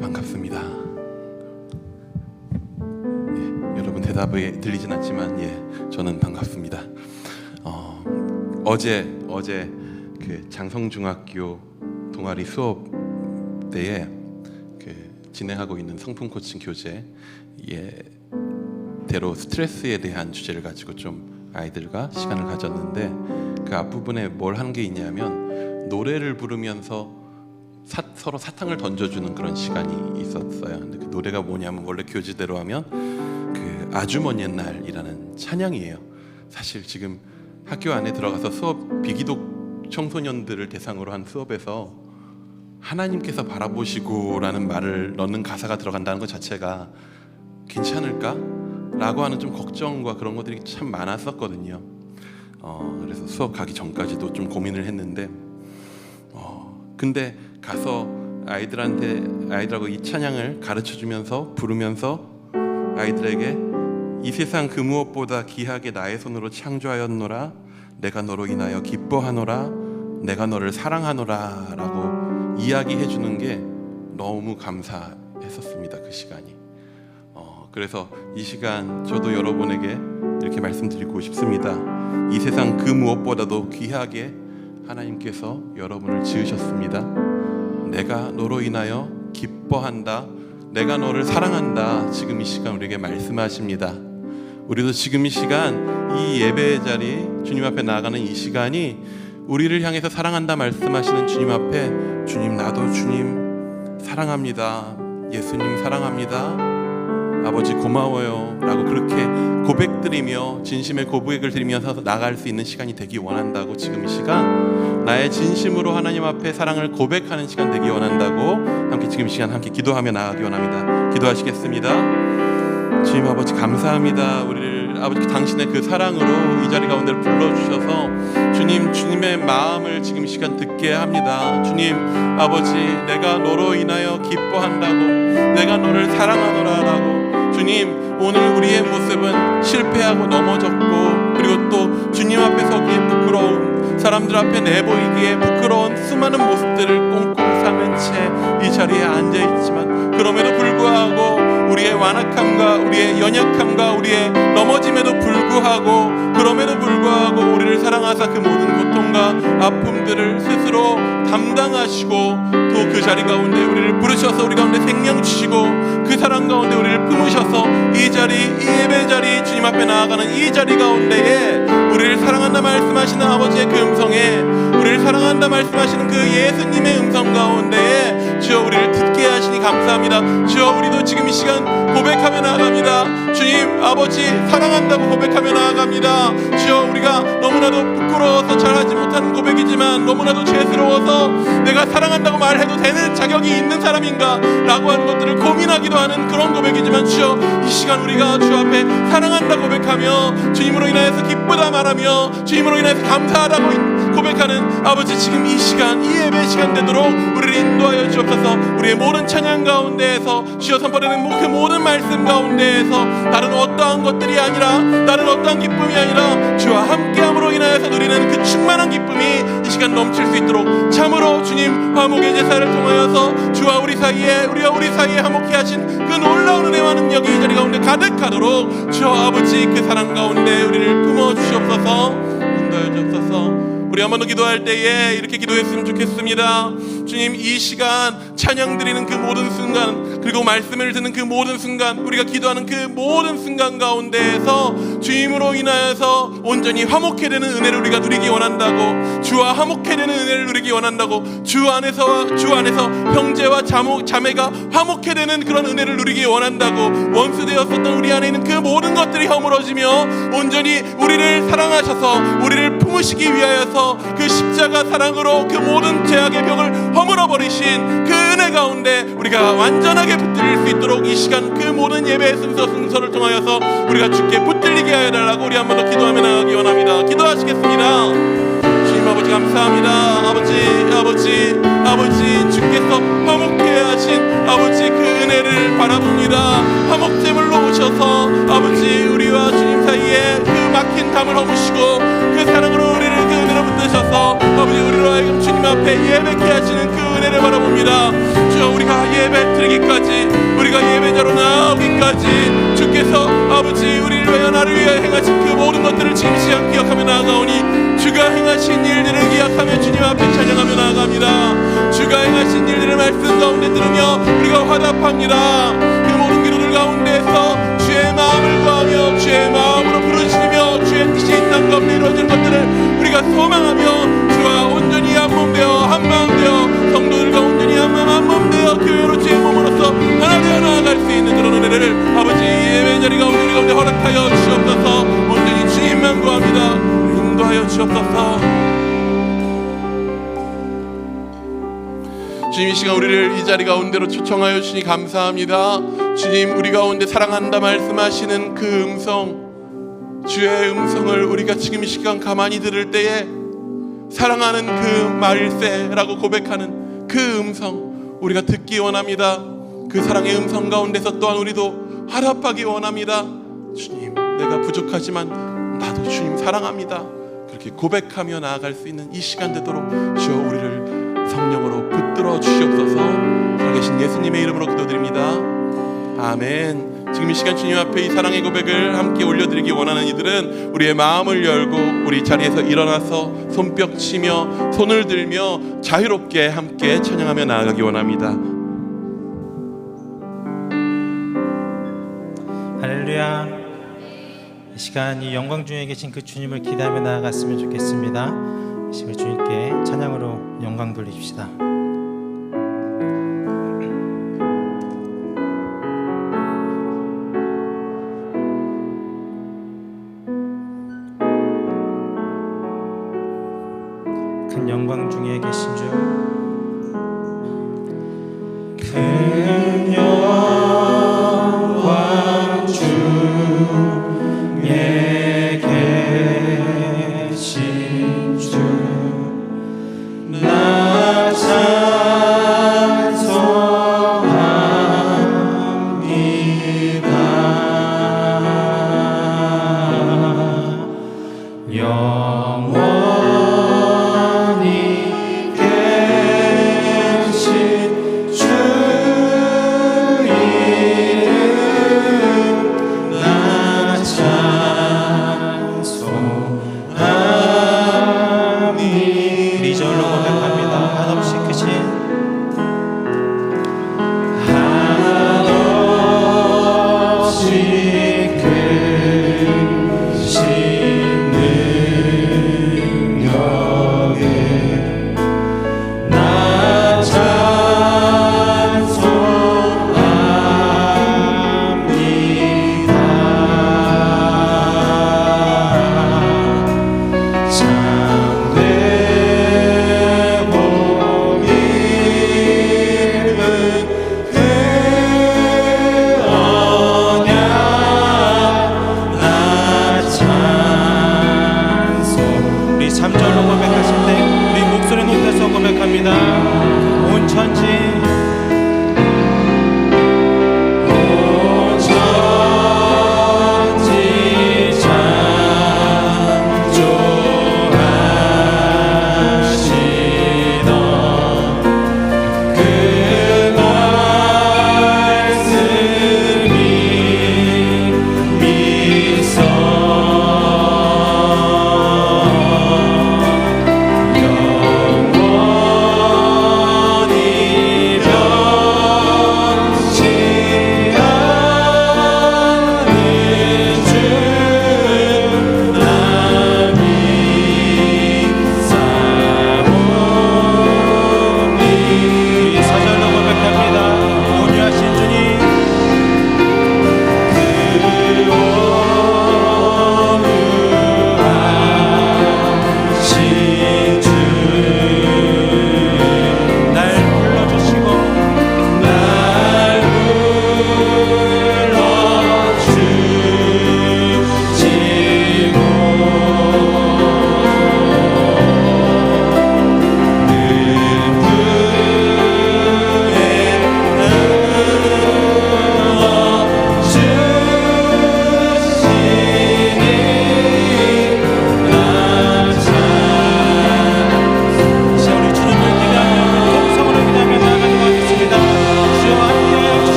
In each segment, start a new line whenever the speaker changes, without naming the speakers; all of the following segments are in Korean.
반갑습니다. 여러분 대답이 들리진 않지만 저는 반갑습니다. 어제 그 장성중학교 동아리 수업 때에 진행하고 있는 성품 코칭 교재 대로 스트레스에 대한 주제를 가지고 좀 아이들과 시간을 가졌는데, 그 앞부분에 뭘 하는 게 있냐면 노래를 부르면서 서로 사탕을 던져주는 그런 시간이 있었어요. 근데 그 노래가 뭐냐면 원래 교재대로 하면 그 아주 먼 옛날이라는 찬양이에요. 사실 지금 학교 안에 들어가서 수업, 비기독 청소년들을 대상으로 한 수업에서 하나님께서 바라보시고라는 말을 넣는 가사가 들어간다는 것 자체가 괜찮을까? 라고 하는 좀 걱정과 그런 것들이 참 많았었거든요. 그래서 수업 가기 전까지도 좀 고민을 했는데, 근데 가서 아이들하고 이 찬양을 가르쳐주면서 부르면서 아이들에게 이 세상 그 무엇보다 귀하게 나의 손으로 창조하였노라, 내가 너로 인하여 기뻐하노라, 내가 너를 사랑하노라 라고 이야기해 주는 게 너무 감사했었습니다. 그 시간이. 그래서 이 시간 저도 여러분에게 이렇게 말씀드리고 싶습니다. 이 세상 그 무엇보다도 귀하게 하나님께서 여러분을 지으셨습니다. 내가 너로 인하여 기뻐한다, 내가 너를 사랑한다. 지금 이 시간 우리에게 말씀하십니다. 우리도 지금 이 시간, 이 예배의 자리, 주님 앞에 나아가는 이 시간이 우리를 향해서 사랑한다 말씀하시는 주님 앞에, 주님, 나도 주님 사랑합니다, 예수님 사랑합니다, 아버지 고마워요 라고 그렇게 고백드리며 진심의 고백을 드리면서 나갈 수 있는 시간이 되기 원한다고, 지금 이 시간 나의 진심으로 하나님 앞에 사랑을 고백하는 시간 되기 원한다고 함께 지금 이 시간 함께 기도하며 나가기 원합니다. 기도하시겠습니다. 주님 아버지 감사합니다. 우리를 아버지 당신의 그 사랑으로 이 자리 가운데 불러주셔서 주님의 마음을 지금 이 시간 듣게 합니다. 주님 아버지, 내가 너로 인하여 기뻐한다고, 내가 너를 사랑하노라라고, 주님 오늘 우리의 모습은 실패하고 넘어졌고, 그리고 또 주님 앞에 서기에 부끄러운, 사람들 앞에 내보이기에 부끄러운 수많은 모습들을 꽁꽁 싸맨 채 이 자리에 앉아있지만, 그럼에도 불구하고 우리의 완악함과 우리의 연약함과 우리의 넘어짐에도 불구하고, 그럼에도 불구하고 우리를 사랑하사 그 모든 고통과 아픔들을 스스로 담당하시고, 또 그 자리 가운데 우리를 부르셔서 우리 가운데 생명 주시고, 그 사랑 가운데 우리를 품으셔서 이 자리, 이 예배 자리, 주님 앞에 나아가는 이 자리 가운데에 우리를 사랑한다 말씀하시는 아버지의 그 음성에, 우리를 사랑한다 말씀하시는 그 예수님의 음성 가운데에 주여 우리를 듣게 하시니 감사합니다. 주여 우리도 지금 이 시간 고백하며 나아갑니다. 주님 아버지 사랑한다고 고백하며 나아갑니다. 주여 우리가 너무나도 부끄러워서 잘하지 못하는 고백이지만, 너무나도 죄스러워서 내가 사랑한다고 말해도 되는 자격이 있는 사람인가 라고 하는 것들을 고민하기도 하는 그런 고백이지만, 주여 이 시간 우리가 주 앞에 사랑한다 고백하며 주님으로 인하여서 기쁘다 말하며 주님으로 인하여서 감사하다고 고백하는 아버지, 지금 이 시간, 이 예배 시간 되도록 우리를 인도하여 주옵소서. 우리의 모든 찬양 가운데에서 주여 선포되는 그 모든 말씀 가운데에서 다른 어떠한 것들이 아니라, 다른 어떠한 기쁨이 아니라 주와 함께함으로 인하여서 누리는 그 충만한 기쁨이 이 시간 넘칠 수 있도록 참으로 주님 화목의 제사를 통하여서 주와 우리 사이에, 우리와 우리 사이에 화목케 하신 그 놀라운 은혜와 능력이 이 자리 가운데 가득하도록 주여 아버지 그 사랑 가운데 우리를 품어주시옵소서. 인도하여 주옵소서. 우리 한 번 더 기도할 때에 이렇게 기도했으면 좋겠습니다. 주님 이 시간 찬양 드리는 그 모든 순간, 그리고 말씀을 듣는 그 모든 순간, 우리가 기도하는 그 모든 순간 가운데에서 주님으로 인하여서 온전히 화목해 되는 은혜를 우리가 누리기 원한다고, 주와 화목해 되는 은혜를 누리기 원한다고, 주 안에서 형제와 자매가 화목해 되는 그런 은혜를 누리기 원한다고, 원수되었었던 우리 안에 있는 그 모든 것들이 허물어지며 온전히 우리를 사랑하셔서 우리를 품으시기 위하여서 그 십자가 사랑으로 그 모든 죄악의 벽을 허물어버리신 그 은혜 가운데 우리가 완전하게 붙들릴 수 있도록 이 시간 그 모든 예배의 순서를 통하여서 우리가 주께 붙들리게 하여 달라고 우리 한 번 더 기도하며 나가기 원합니다. 기도하시겠습니다. 주님 아버지 감사합니다. 아버지 주께서 화목케 하신 아버지 그 은혜를 바라봅니다. 화목제물로 오셔서 아버지 우리와 주님 사이에 그 막힌 담을 허무시고 그 사랑으로 우리를 그 은혜로 붙드셔서 아버지 우리로 하여금 주님 앞에 예배케 하시는 그 은혜를 바라봅니다. 주여 우리가 예배 드리기까지, 우리가 예배자로 나오기까지 주께서 아버지 우리를 위하여 나를 위하여 행하신 그 모든 것들을 지금 시간 기억하며 나아가오니, 주가 행하신 일들을 기억하며 주님 앞에 찬양하며 나아갑니다. 주가 행하신 일들을 말씀 가운데 들으며 우리가 화답합니다. 그 모든 기도들 가운데에서 주의 마음을 구하며 주의 마음으로 부르시며 주의 뜻이 이 땅 가운데 이루어질 것들을 우리가 소망하며 주와 온전히 한몸 되어 한마음 되어 성도들과 온전히 한마음 한몸 되어 교회로 주의 몸으로서 하나 되어 나아갈 수 있는 그런 은혜를 아버지 예배 자리가 우리 가운데 허락하여 주옵소서. 온전히 주님만 구합니다. 인도하여 주옵소서. 주님 이 시간 우리를 이 자리 가운데로 초청하여 주시니 감사합니다. 주님 우리 가운데 사랑한다 말씀하시는 그 음성, 주의 음성을 우리가 지금 이 시간 가만히 들을 때에 사랑하는 그 말세라고 고백하는 그 음성 우리가 듣기 원합니다. 그 사랑의 음성 가운데서 또한 우리도 화답하기 원합니다. 주님 내가 부족하지만 나도 주님 사랑합니다. 그렇게 고백하며 나아갈 수 있는 이 시간 되도록 주여 우리를 성령으로 붙들어 주시옵소서. 살아계신 예수님의 이름으로 기도드립니다. 아멘. 지금 이 시간 주님 앞에 이 사랑의 고백을 함께 올려드리기 원하는 이들은 우리의 마음을 열고 우리 자리에서 일어나서 손뼉 치며 손을 들며 자유롭게 함께 찬양하며 나아가기 원합니다.
할렐루야. 이 시간 이 영광 중에 계신 그 주님을 기대하며 나아갔으면 좋겠습니다. 이 시간 주님께 찬양으로 영광 돌리십시다. 큰 영광 중에 계신 주, 큰 영광 중에 계신 주, 나 찬송합니다. 영원히 계신 주 이름 나 찬송합니다. 우리 절로 고백합니다. 한없이 크신 참된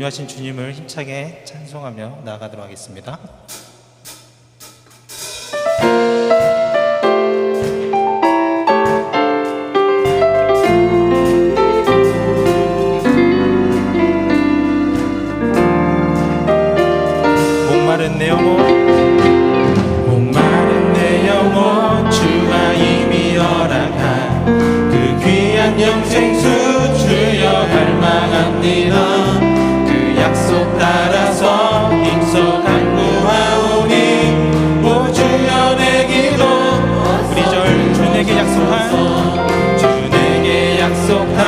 온유하신 주님을 힘차게 찬송하며 나아가도록 하겠습니다. 목마른 내 영혼, 목마른 내 영혼, 주가 이미 허락한 그 귀한 영생수 주여 갈망합니다. 그 약속 따라서 힘써 간구하오니 오 주여 내 기도 우리 절 주 내게 약속한 주 내게 약속한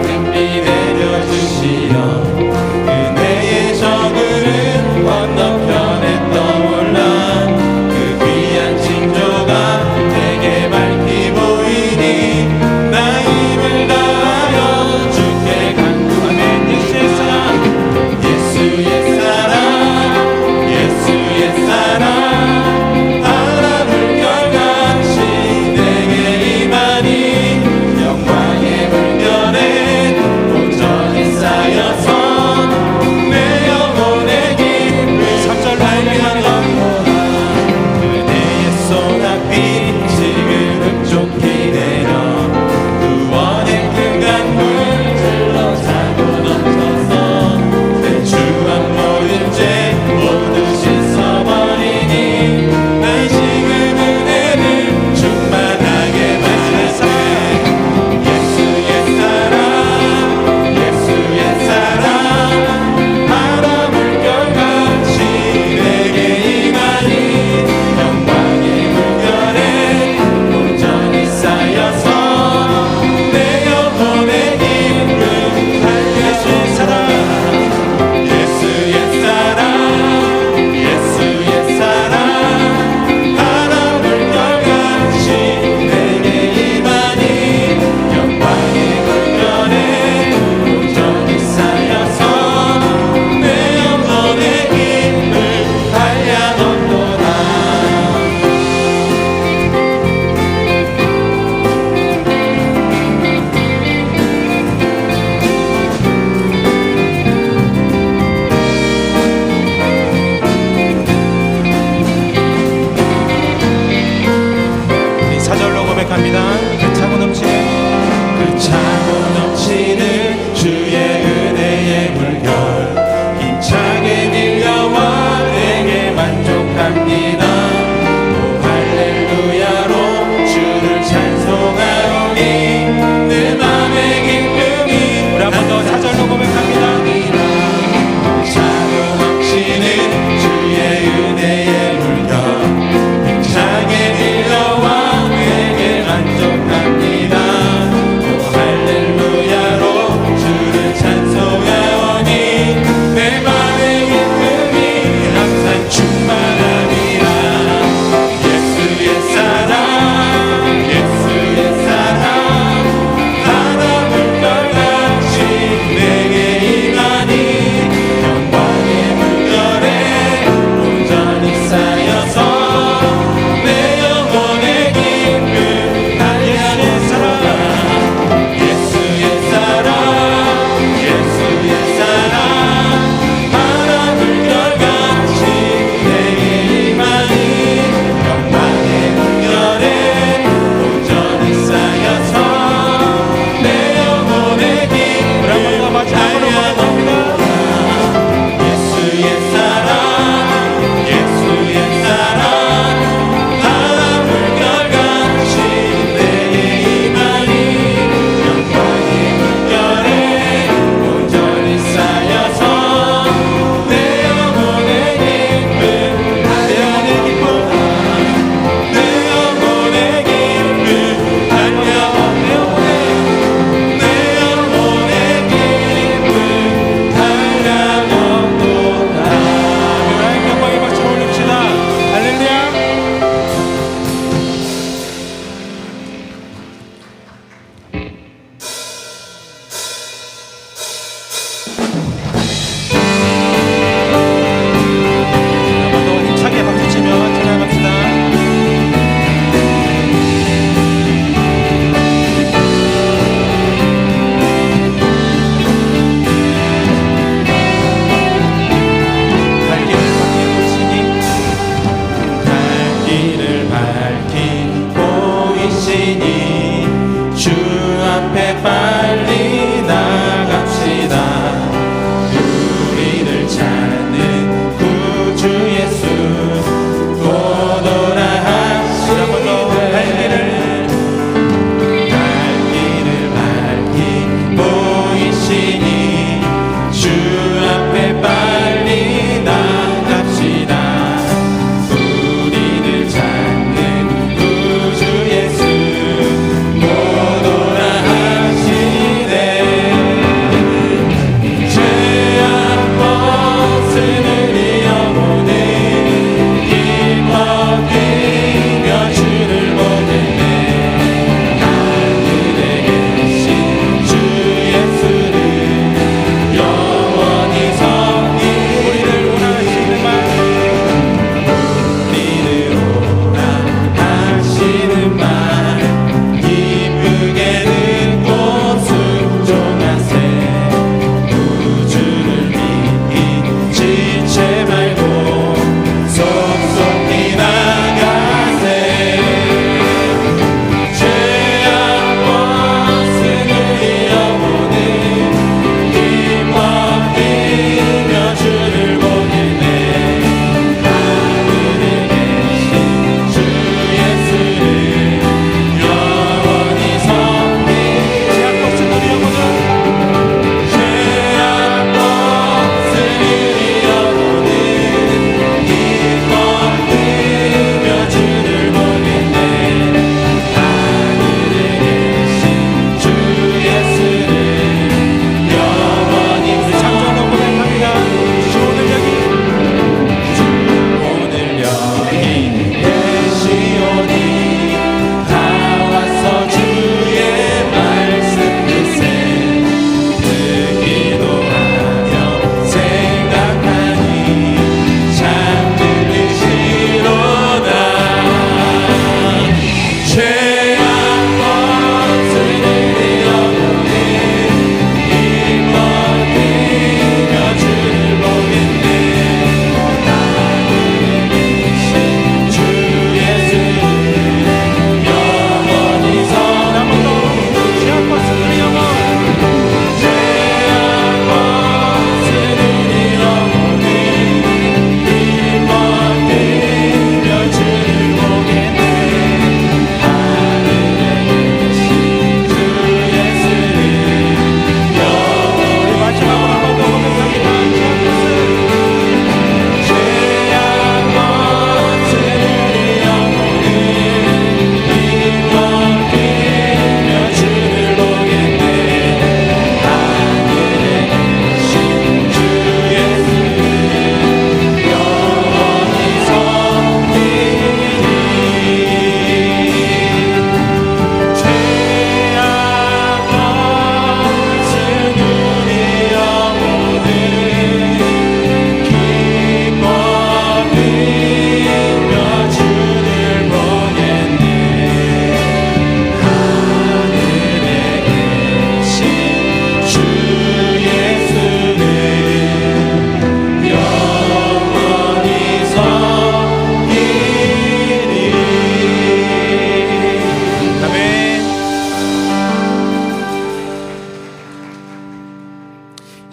은비 내려주시어 은혜의 저그를 건너편에 떠올라 그 귀한 징조가 내게 밝히 보이니 나 힘을 다하여 주께 간구하면 이 세상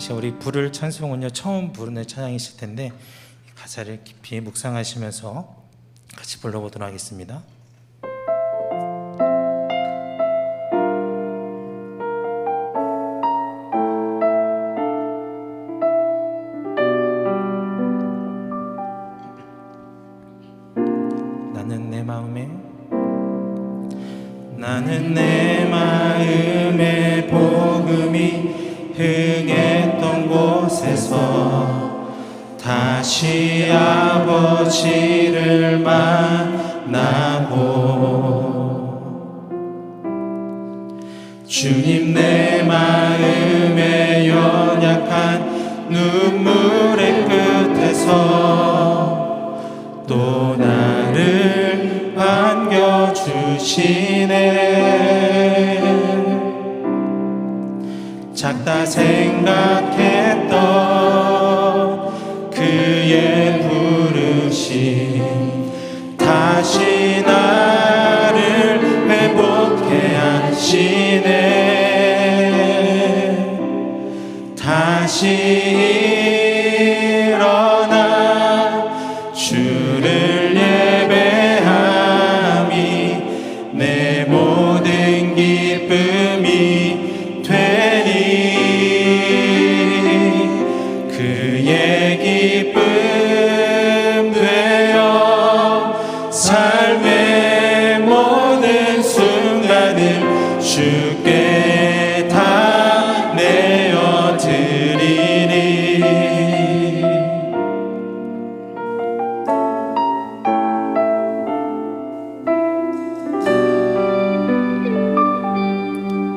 우리 부를 찬송은요 처음 부르는 찬양이실 텐데 가사를 깊이 묵상하시면서 같이 불러보도록 하겠습니다. 나는 내 마음에 복음이 흥했던 곳에서 다시 아버지를 만나고 주님 내 마음에 연약한 눈물의 끝에서 또 나를 반겨주시네. 작다 생각했던 그의 부르심 다시 나를 회복해 하시네. 다시 일어나 주를 예배함이 내 모든 기쁨이 되니 그의 기쁨 되어 삶의 모든 순간을 주께 다 내어드리리.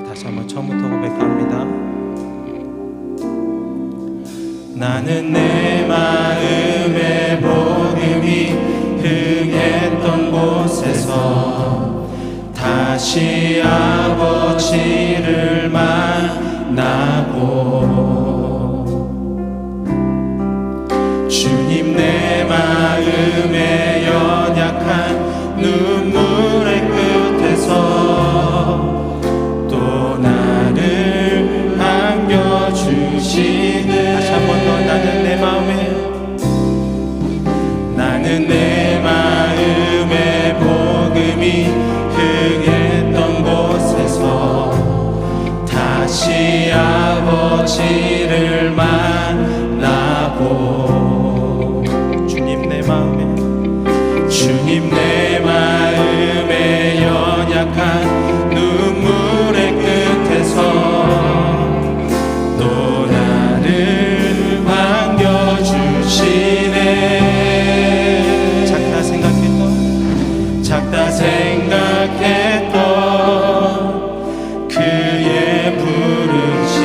다시 한번 처음부터 고백합니다. 나는 내 마음에 복음이 흥했던 곳에서 다시 아버지를 만나고 주님 내 마음에 연약한 눈물의 끝에서 또 나를 안겨주시네. 다시 한 번 더. 나는 내 마음에 복음이 흥했던 곳에서 다시 아버지를 만나고 주님 내 마음에 연약한 눈물의 끝에서 또 나를 반겨주시네. 작다 생각했던 그의 부르심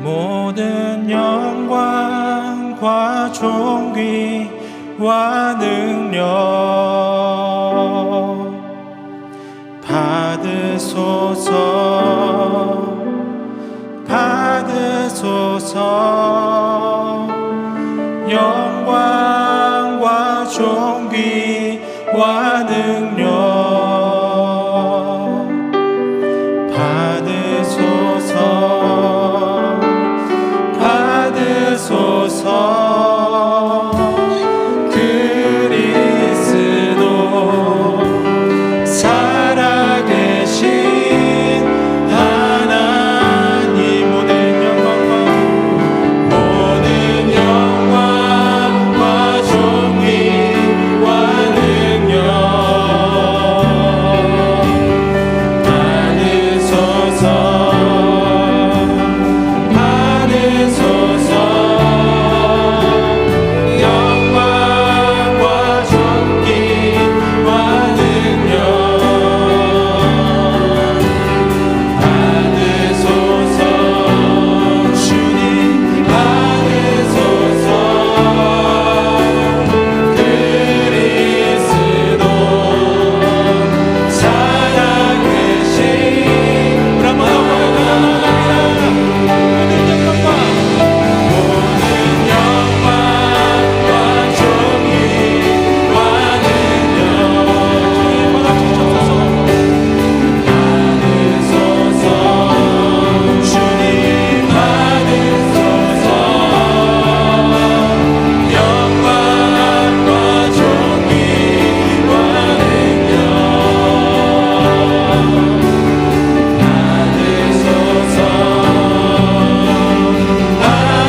모든 영광과 존귀와 능력 받으소서 받으소서 영광과 존귀와 능력 받으소서 받으소서 그리스도 살아계신 하나님 모든 영광과 존귀와 능력 받으소서 받으소서 영광과 존귀와 능력 받으소서 주님 받으소서 그리스도 살아계신 우리 한번 더 고백합니다. 모든 영광과 존귀와 능력 주님 받아주셔서 받으소서 주님 받으소서 영광과 존귀와 능력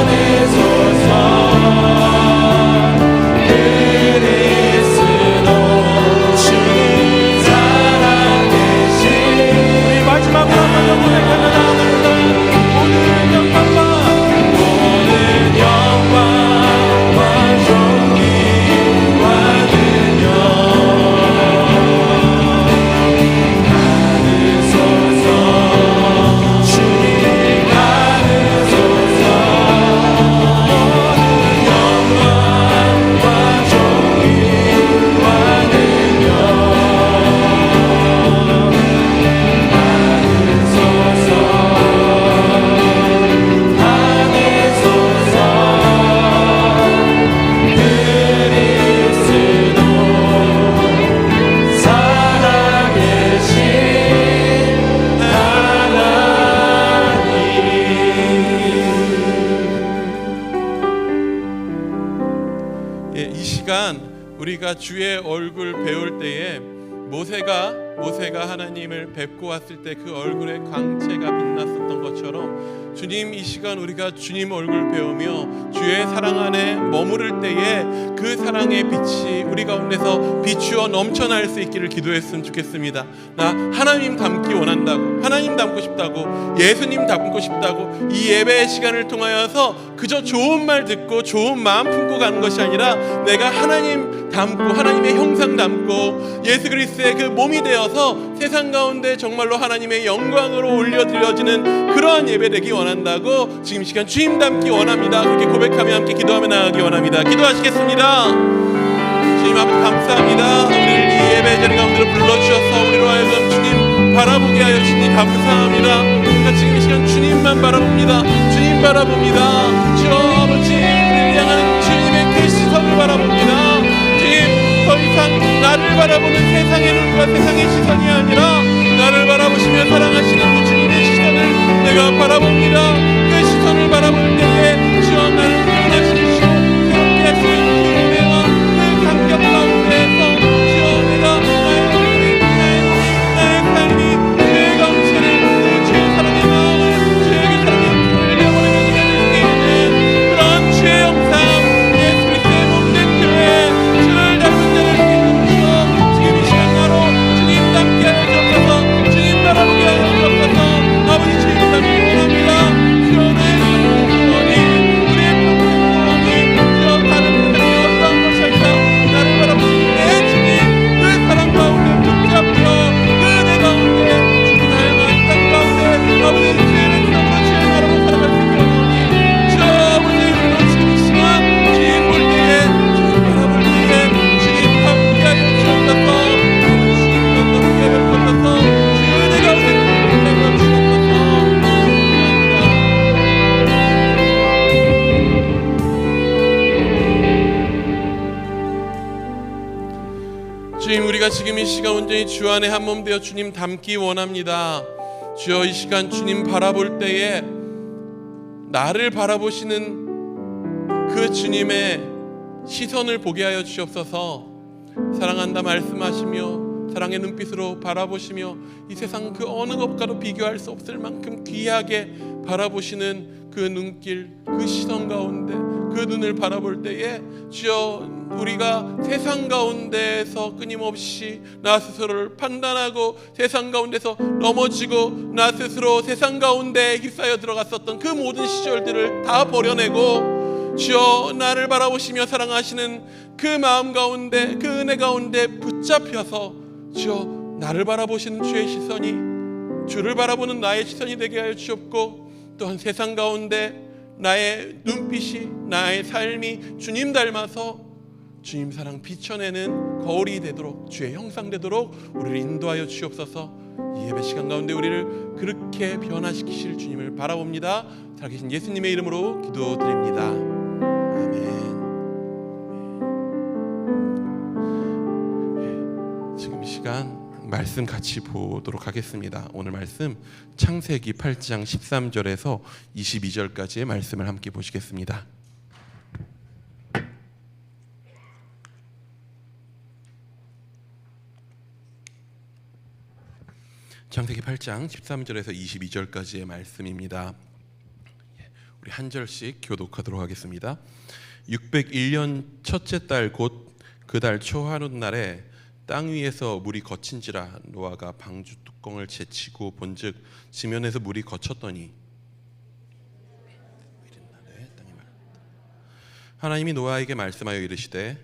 받으소서 그리스도 주님 살아계신 우리 마지막으로 한번 더 고백합니다. 모든 영광과 존귀와 능력 받으소서 주님 받으소서 영광과 존귀와 능력 받으소서 받으소서 그리스도 살아계신 하나님.
이 시간 우리가 주의 얼굴 배울 때에 모세가 하나님을 뵙고 왔을 때 그 얼굴의 광채가 빛났었던 것처럼 주님 이 시간 우리가 주님 얼굴 배우며 주의 사랑 안에 머무를 때에 그 사랑의 빛이 우리 가운데서 비추어 넘쳐날 수 있기를 기도했으면 좋겠습니다. 나 하나님 닮기 원한다고, 하나님 닮고 싶다고, 예수님 닮고 싶다고 이 예배의 시간을 통하여서 그저 좋은 말 듣고 좋은 마음 품고 가는 것이 아니라 내가 하나님 닮고 하나님의 형상 닮고 예수 그리스도의 그 몸이 되어서 세상 가운데 정말로 하나님의 영광으로 올려드려지는 그러한 예배 되기 원한다고 지금 시간 주님 닮기 원합니다. 그렇게 고백하며 함께 기도하며 나아가기 원합니다. 기도하시겠습니다. 주님 아버지 감사합니다. 우리를 이 예배 자리 가운데로 불러주셔서 우리로 하여금 주님 바라보게 하여 주님 감사합니다. 그러니까 지금 이 시간 주님만 바라봅니다. 주님 바라봅니다. 주여 아버지 우리를 향하는 주님의 그 시선을 바라봅니다. 주님 더 이상 나를 바라보는 세상의 눈과 세상의 시선이 아니라 나를 바라보시며 사랑하시는 그 주님의 시선을 내가 바라봅니다. 그 시선을 바라볼 때에 주여 나를 표현하시시오 새롭게 하시는 그 은혜와 그 감격 가운데에서 주여 내가 나의 얼굴이 나의 삶이 주의 감사를 그 주의 사랑의 마음을 주에게 사랑의 힘을 내버리며 기다릴 수 있는 그런 주의 영상 예수 그리스도의 몸된 교회 주를 닮은 자를 믿는 주여 지금 이 시간 나로 주님 닮게 하여 주옵소서. 주님 바라보게 하여 주옵소서. 아버지 주님 닮기 원합니다. 우리가 지금 이 시간 온전히 주 안에 한 몸 되어 주님 닮기 원합니다. 주여, 이 시간 주님 바라볼 때에 나를 바라보시는 그 주님의 시선을 보게 하여 주옵소서. 사랑한다 말씀하시며 사랑의 눈빛으로 바라보시며 이 세상 그 어느 것과도 비교할 수 없을 만큼 귀하게 바라보시는 그 눈길, 그 시선 가운데 그 눈을 바라볼 때에 주여, 우리가 세상 가운데에서 끊임없이 나 스스로를 판단하고 세상 가운데서 넘어지고 나 스스로 세상 가운데 휩싸여 들어갔었던 그 모든 시절들을 다 버려내고 주여, 나를 바라보시며 사랑하시는 그 마음 가운데, 그 은혜 가운데 붙잡혀서 주여, 나를 바라보시는 주의 시선이 주를 바라보는 나의 시선이 되게 하여 주옵고, 또한 세상 가운데 나의 눈빛이, 나의 삶이 주님 닮아서 주님 사랑 비춰내는 거울이 되도록, 주의 형상 되도록 우리를 인도하여 주옵소서. 이 예배 시간 가운데 우리를 그렇게 변화시키실 주님을 바라봅니다. 살아계신 예수님의 이름으로 기도드립니다. 아멘. 지금 이 시간 말씀 같이 보도록 하겠습니다. 오늘 말씀 창세기 8장 13절에서 22절까지의 말씀을 함께 보시겠습니다. 창세기 8장 13절에서 22절까지의 말씀입니다. 우리 한 절씩 교독하도록 하겠습니다. 601년 첫째 달 곧 그 달 초하룻 날에 땅 위에서 물이 거친지라 노아가 방주 뚜껑을 제치고 본즉 지면에서 물이 거쳤더니 하나님이 노아에게 말씀하여 이르시되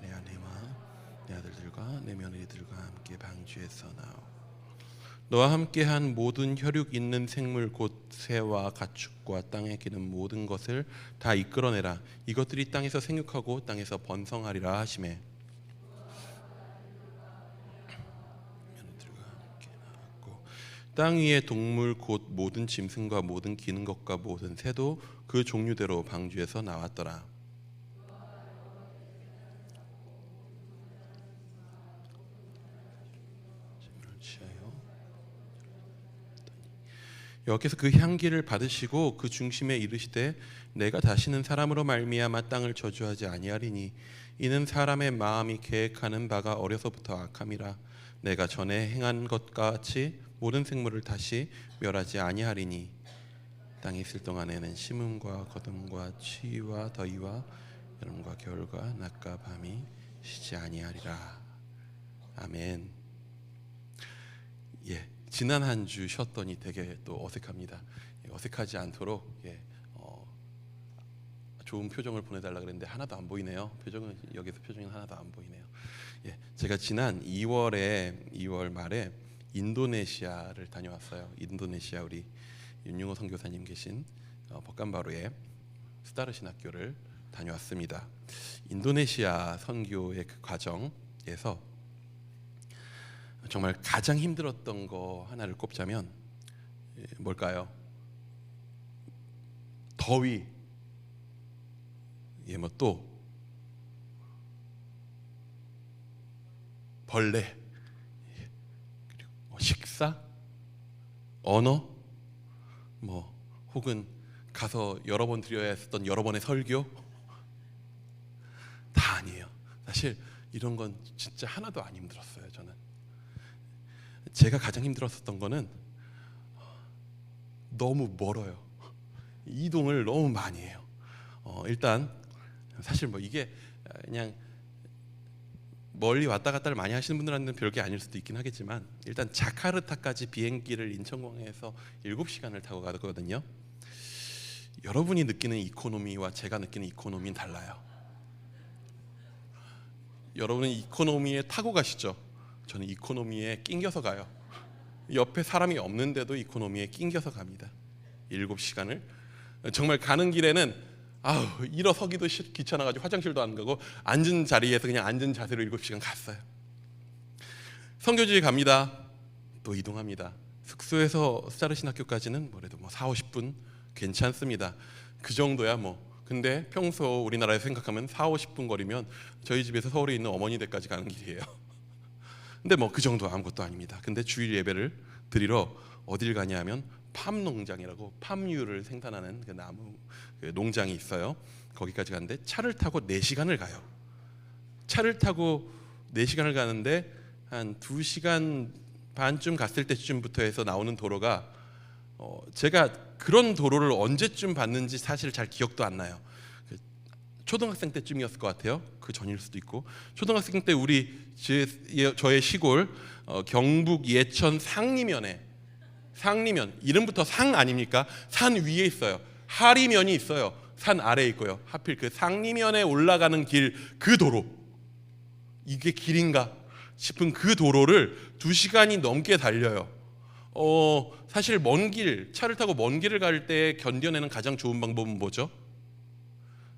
내 아내와 내 아들들과 내 며느리들과 함께 방주에서 나오. 너와 함께한 모든 혈육 있는 생물 곧 새와 가축과 땅에 기는 모든 것을 다 이끌어내라. 이것들이 땅에서 생육하고 땅에서 번성하리라 하시매 땅 위의 동물 곧 모든 짐승과 모든 기는 것과 모든 새도 그 종류대로 방주에서 나왔더라. 여호와께서 그 향기를 받으시고 그 중심에 이르시되 내가 다시는 사람으로 말미암아 땅을 저주하지 아니하리니 이는 사람의 마음이 계획하는 바가 어려서부터 악함이라. 내가 전에 행한 것과 같이 모든 생물을 다시 멸하지 아니하리니 땅에 있을 동안에는 심음과 거둠과 추위와 더위와 여름과 겨울과 낮과 밤이 쉬지 아니하리라. 아멘. 지난 한 주 쉬었더니 되게 또 어색합니다. 어색하지 않도록 좋은 표정을 보내달라 그랬는데 하나도 안 보이네요. 여기서 표정이 하나도 안 보이네요. 제가 지난 2월 말에 인도네시아를 다녀왔어요. 인도네시아 우리 윤용호 선교사님 계신 버간바루의 스타르 신학교를 다녀왔습니다. 인도네시아 선교의 그 과정에서 정말 가장 힘들었던 거 하나를 꼽자면 뭘까요? 더위, 또 벌레, 그리고 식사, 언어, 혹은 가서 여러 번 드려야 했었던 여러 번의 설교 다 아니에요. 사실 이런 건 진짜 하나도 안 힘들었어요. 저는 제가 가장 힘들었었던 거는 너무 멀어요. 이동을 너무 많이 해요. 일단 사실 이게 그냥 멀리 왔다 갔다를 많이 하시는 분들한테는 별게 아닐 수도 있긴 하겠지만 일단 자카르타까지 비행기를 인천공항에서 7시간을 타고 가거든요. 여러분이 느끼는 이코노미와 제가 느끼는 이코노미는 달라요. 여러분은 이코노미에 타고 가시죠. 저는 이코노미에 낑겨서 가요. 옆에 사람이 없는데도 이코노미에 낑겨서 갑니다. 7시간을 정말 가는 길에는 일어서기도 귀찮아가지고 화장실도 안 가고 앉은 자리에서 그냥 앉은 자세로 7시간 갔어요. 선교지에 갑니다. 또 이동합니다. 숙소에서 스타르 신학교까지는 뭐래도 40-50분 괜찮습니다. 그 정도야 근데 평소 우리나라에서 생각하면 40-50분 거리면 저희 집에서 서울에 있는 어머니 댁까지 가는 길이에요. 근데 뭐 그 정도 아무것도 아닙니다. 근데 주일 예배를 드리러 어딜 가냐면 팜 농장이라고 팜유를 생산하는 그 나무 그 농장이 있어요. 거기까지 가는데 차를 타고 4시간을 가요. 차를 타고 4시간을 가는데 한 2시간 반쯤 갔을 때쯤부터 해서 나오는 도로가 제가 그런 도로를 언제쯤 봤는지 사실 잘 기억도 안 나요. 초등학생 때쯤이었을 것 같아요. 그 전일 수도 있고. 초등학생 때 저의 시골 경북 예천 상리면 이름부터 상 아닙니까? 산 위에 있어요. 하리면이 있어요. 산 아래에 있고요. 하필 그 상리면에 올라가는 길, 그 도로, 이게 길인가 싶은 그 도로를 2시간이 넘게 달려요. 사실 차를 타고 먼 길을 갈 때 견뎌내는 가장 좋은 방법은 뭐죠?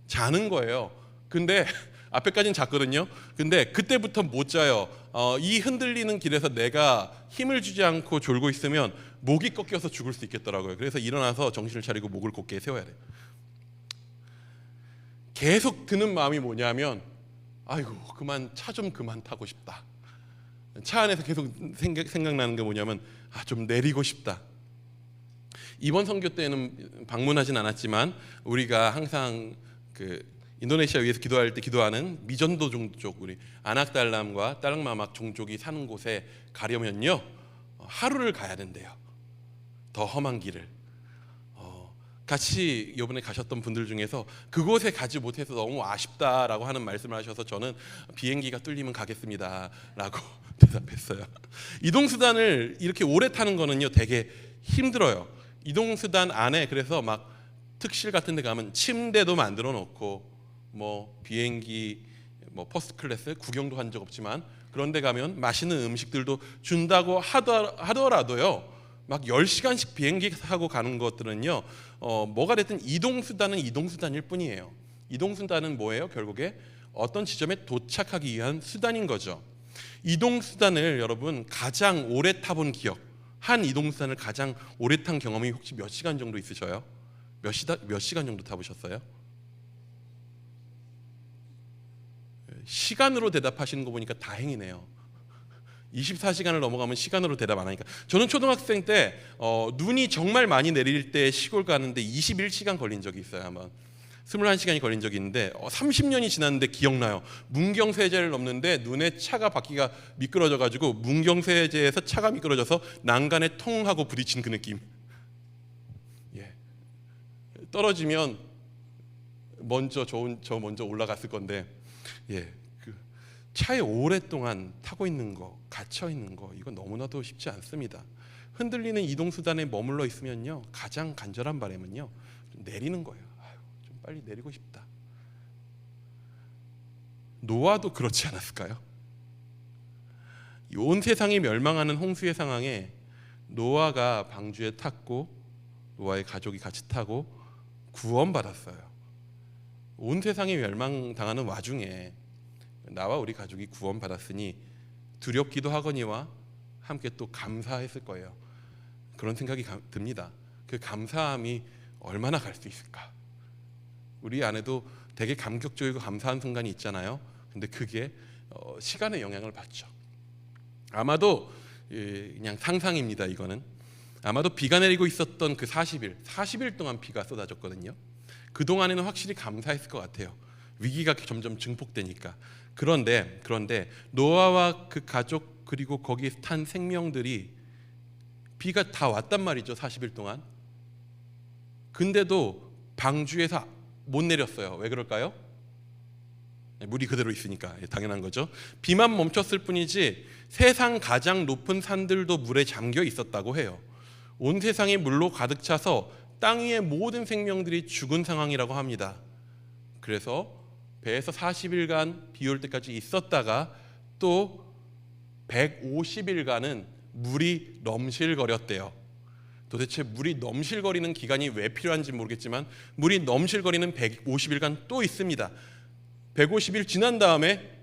자는 거예요. 근데 앞에까지는 잤거든요. 근데 그때부터 못 자요. 이 흔들리는 길에서 내가 힘을 주지 않고 졸고 있으면 목이 꺾여서 죽을 수 있겠더라고요. 그래서 일어나서 정신을 차리고 목을 곧게 세워야 돼요. 계속 드는 마음이 뭐냐면, 아이고 차 좀 그만 타고 싶다. 차 안에서 계속 생각나는 게 뭐냐면, 좀 내리고 싶다. 이번 선교 때는 방문하진 않았지만 우리가 항상 그 인도네시아 위에서 기도할 때 기도하는 미전도 종족, 우리 아낙달람과 딸랑마막 종족이 사는 곳에 가려면요, 하루를 가야 된대요. 더 험한 길을. 같이 이번에 가셨던 분들 중에서 그곳에 가지 못해서 너무 아쉽다라고 하는 말씀을 하셔서 저는 비행기가 뚫리면 가겠습니다라고 대답했어요. 이동수단을 이렇게 오래 타는 거는요 되게 힘들어요. 이동수단 안에 그래서 막 특실 같은 데 가면 침대도 만들어 놓고 뭐 비행기 뭐 퍼스트 클래스 구경도 한 적 없지만 그런 데 가면 맛있는 음식들도 준다고 하더라도요, 막 10시간씩 비행기 타고 가는 것들은요, 뭐가 됐든 이동수단은 이동수단일 뿐이에요. 이동수단은 뭐예요? 결국에 어떤 지점에 도착하기 위한 수단인 거죠. 이동수단을 여러분 가장 오래 타본 기억, 한 이동수단을 가장 오래 탄 경험이 혹시 몇 시간 정도 있으셔요? 몇 시간 정도 타보셨어요? 시간으로 대답하시는 거 보니까 다행이네요. 24시간을 넘어가면 시간으로 대답 안 하니까. 저는 초등학생 때 눈이 정말 많이 내릴 때 시골 가는데 21시간 걸린 적이 있어요. 아마 21시간이 걸린 적이 있는데 30년이 지났는데 기억나요. 문경세제를 넘는데 눈에 차가 바퀴가 미끄러져 가지고 문경세제에서 차가 미끄러져서 난간에 통 하고 부딪힌 그 느낌. 예. 떨어지면 저 먼저 올라갔을 건데, 예. 그 차에 오랫동안 타고 있는 거, 갇혀 있는 거, 이거 너무나도 쉽지 않습니다. 흔들리는 이동수단에 머물러 있으면요, 가장 간절한 바람은요, 좀 내리는 거예요. 좀 빨리 내리고 싶다. 노아도 그렇지 않았을까요? 온 세상이 멸망하는 홍수의 상황에 노아가 방주에 탔고 노아의 가족이 같이 타고 구원받았어요. 온 세상이 멸망당하는 와중에 나와 우리 가족이 구원받았으니 두렵기도 하거니와 함께 또 감사했을 거예요. 그런 생각이 듭니다. 그 감사함이 얼마나 갈 수 있을까? 우리 안에도 되게 감격적이고 감사한 순간이 있잖아요. 근데 그게 시간의 영향을 받죠. 아마도 그냥 상상입니다. 이거는 아마도 비가 내리고 있었던 그 40일 동안 비가 쏟아졌거든요. 그동안에는 확실히 감사했을 것 같아요. 위기가 점점 증폭되니까. 그런데 노아와 그 가족 그리고 거기에 탄 생명들이 비가 다 왔단 말이죠. 40일 동안. 근데도 방주에서 못 내렸어요. 왜 그럴까요? 물이 그대로 있으니까. 당연한 거죠. 비만 멈췄을 뿐이지 세상 가장 높은 산들도 물에 잠겨 있었다고 해요. 온 세상이 물로 가득 차서 땅 위의 모든 생명들이 죽은 상황이라고 합니다. 그래서 배에서 40일간 비 올 때까지 있었다가 또 150일간은 물이 넘실거렸대요. 도대체 물이 넘실거리는 기간이 왜 필요한지 모르겠지만 물이 넘실거리는 150일간 또 있습니다. 150일 지난 다음에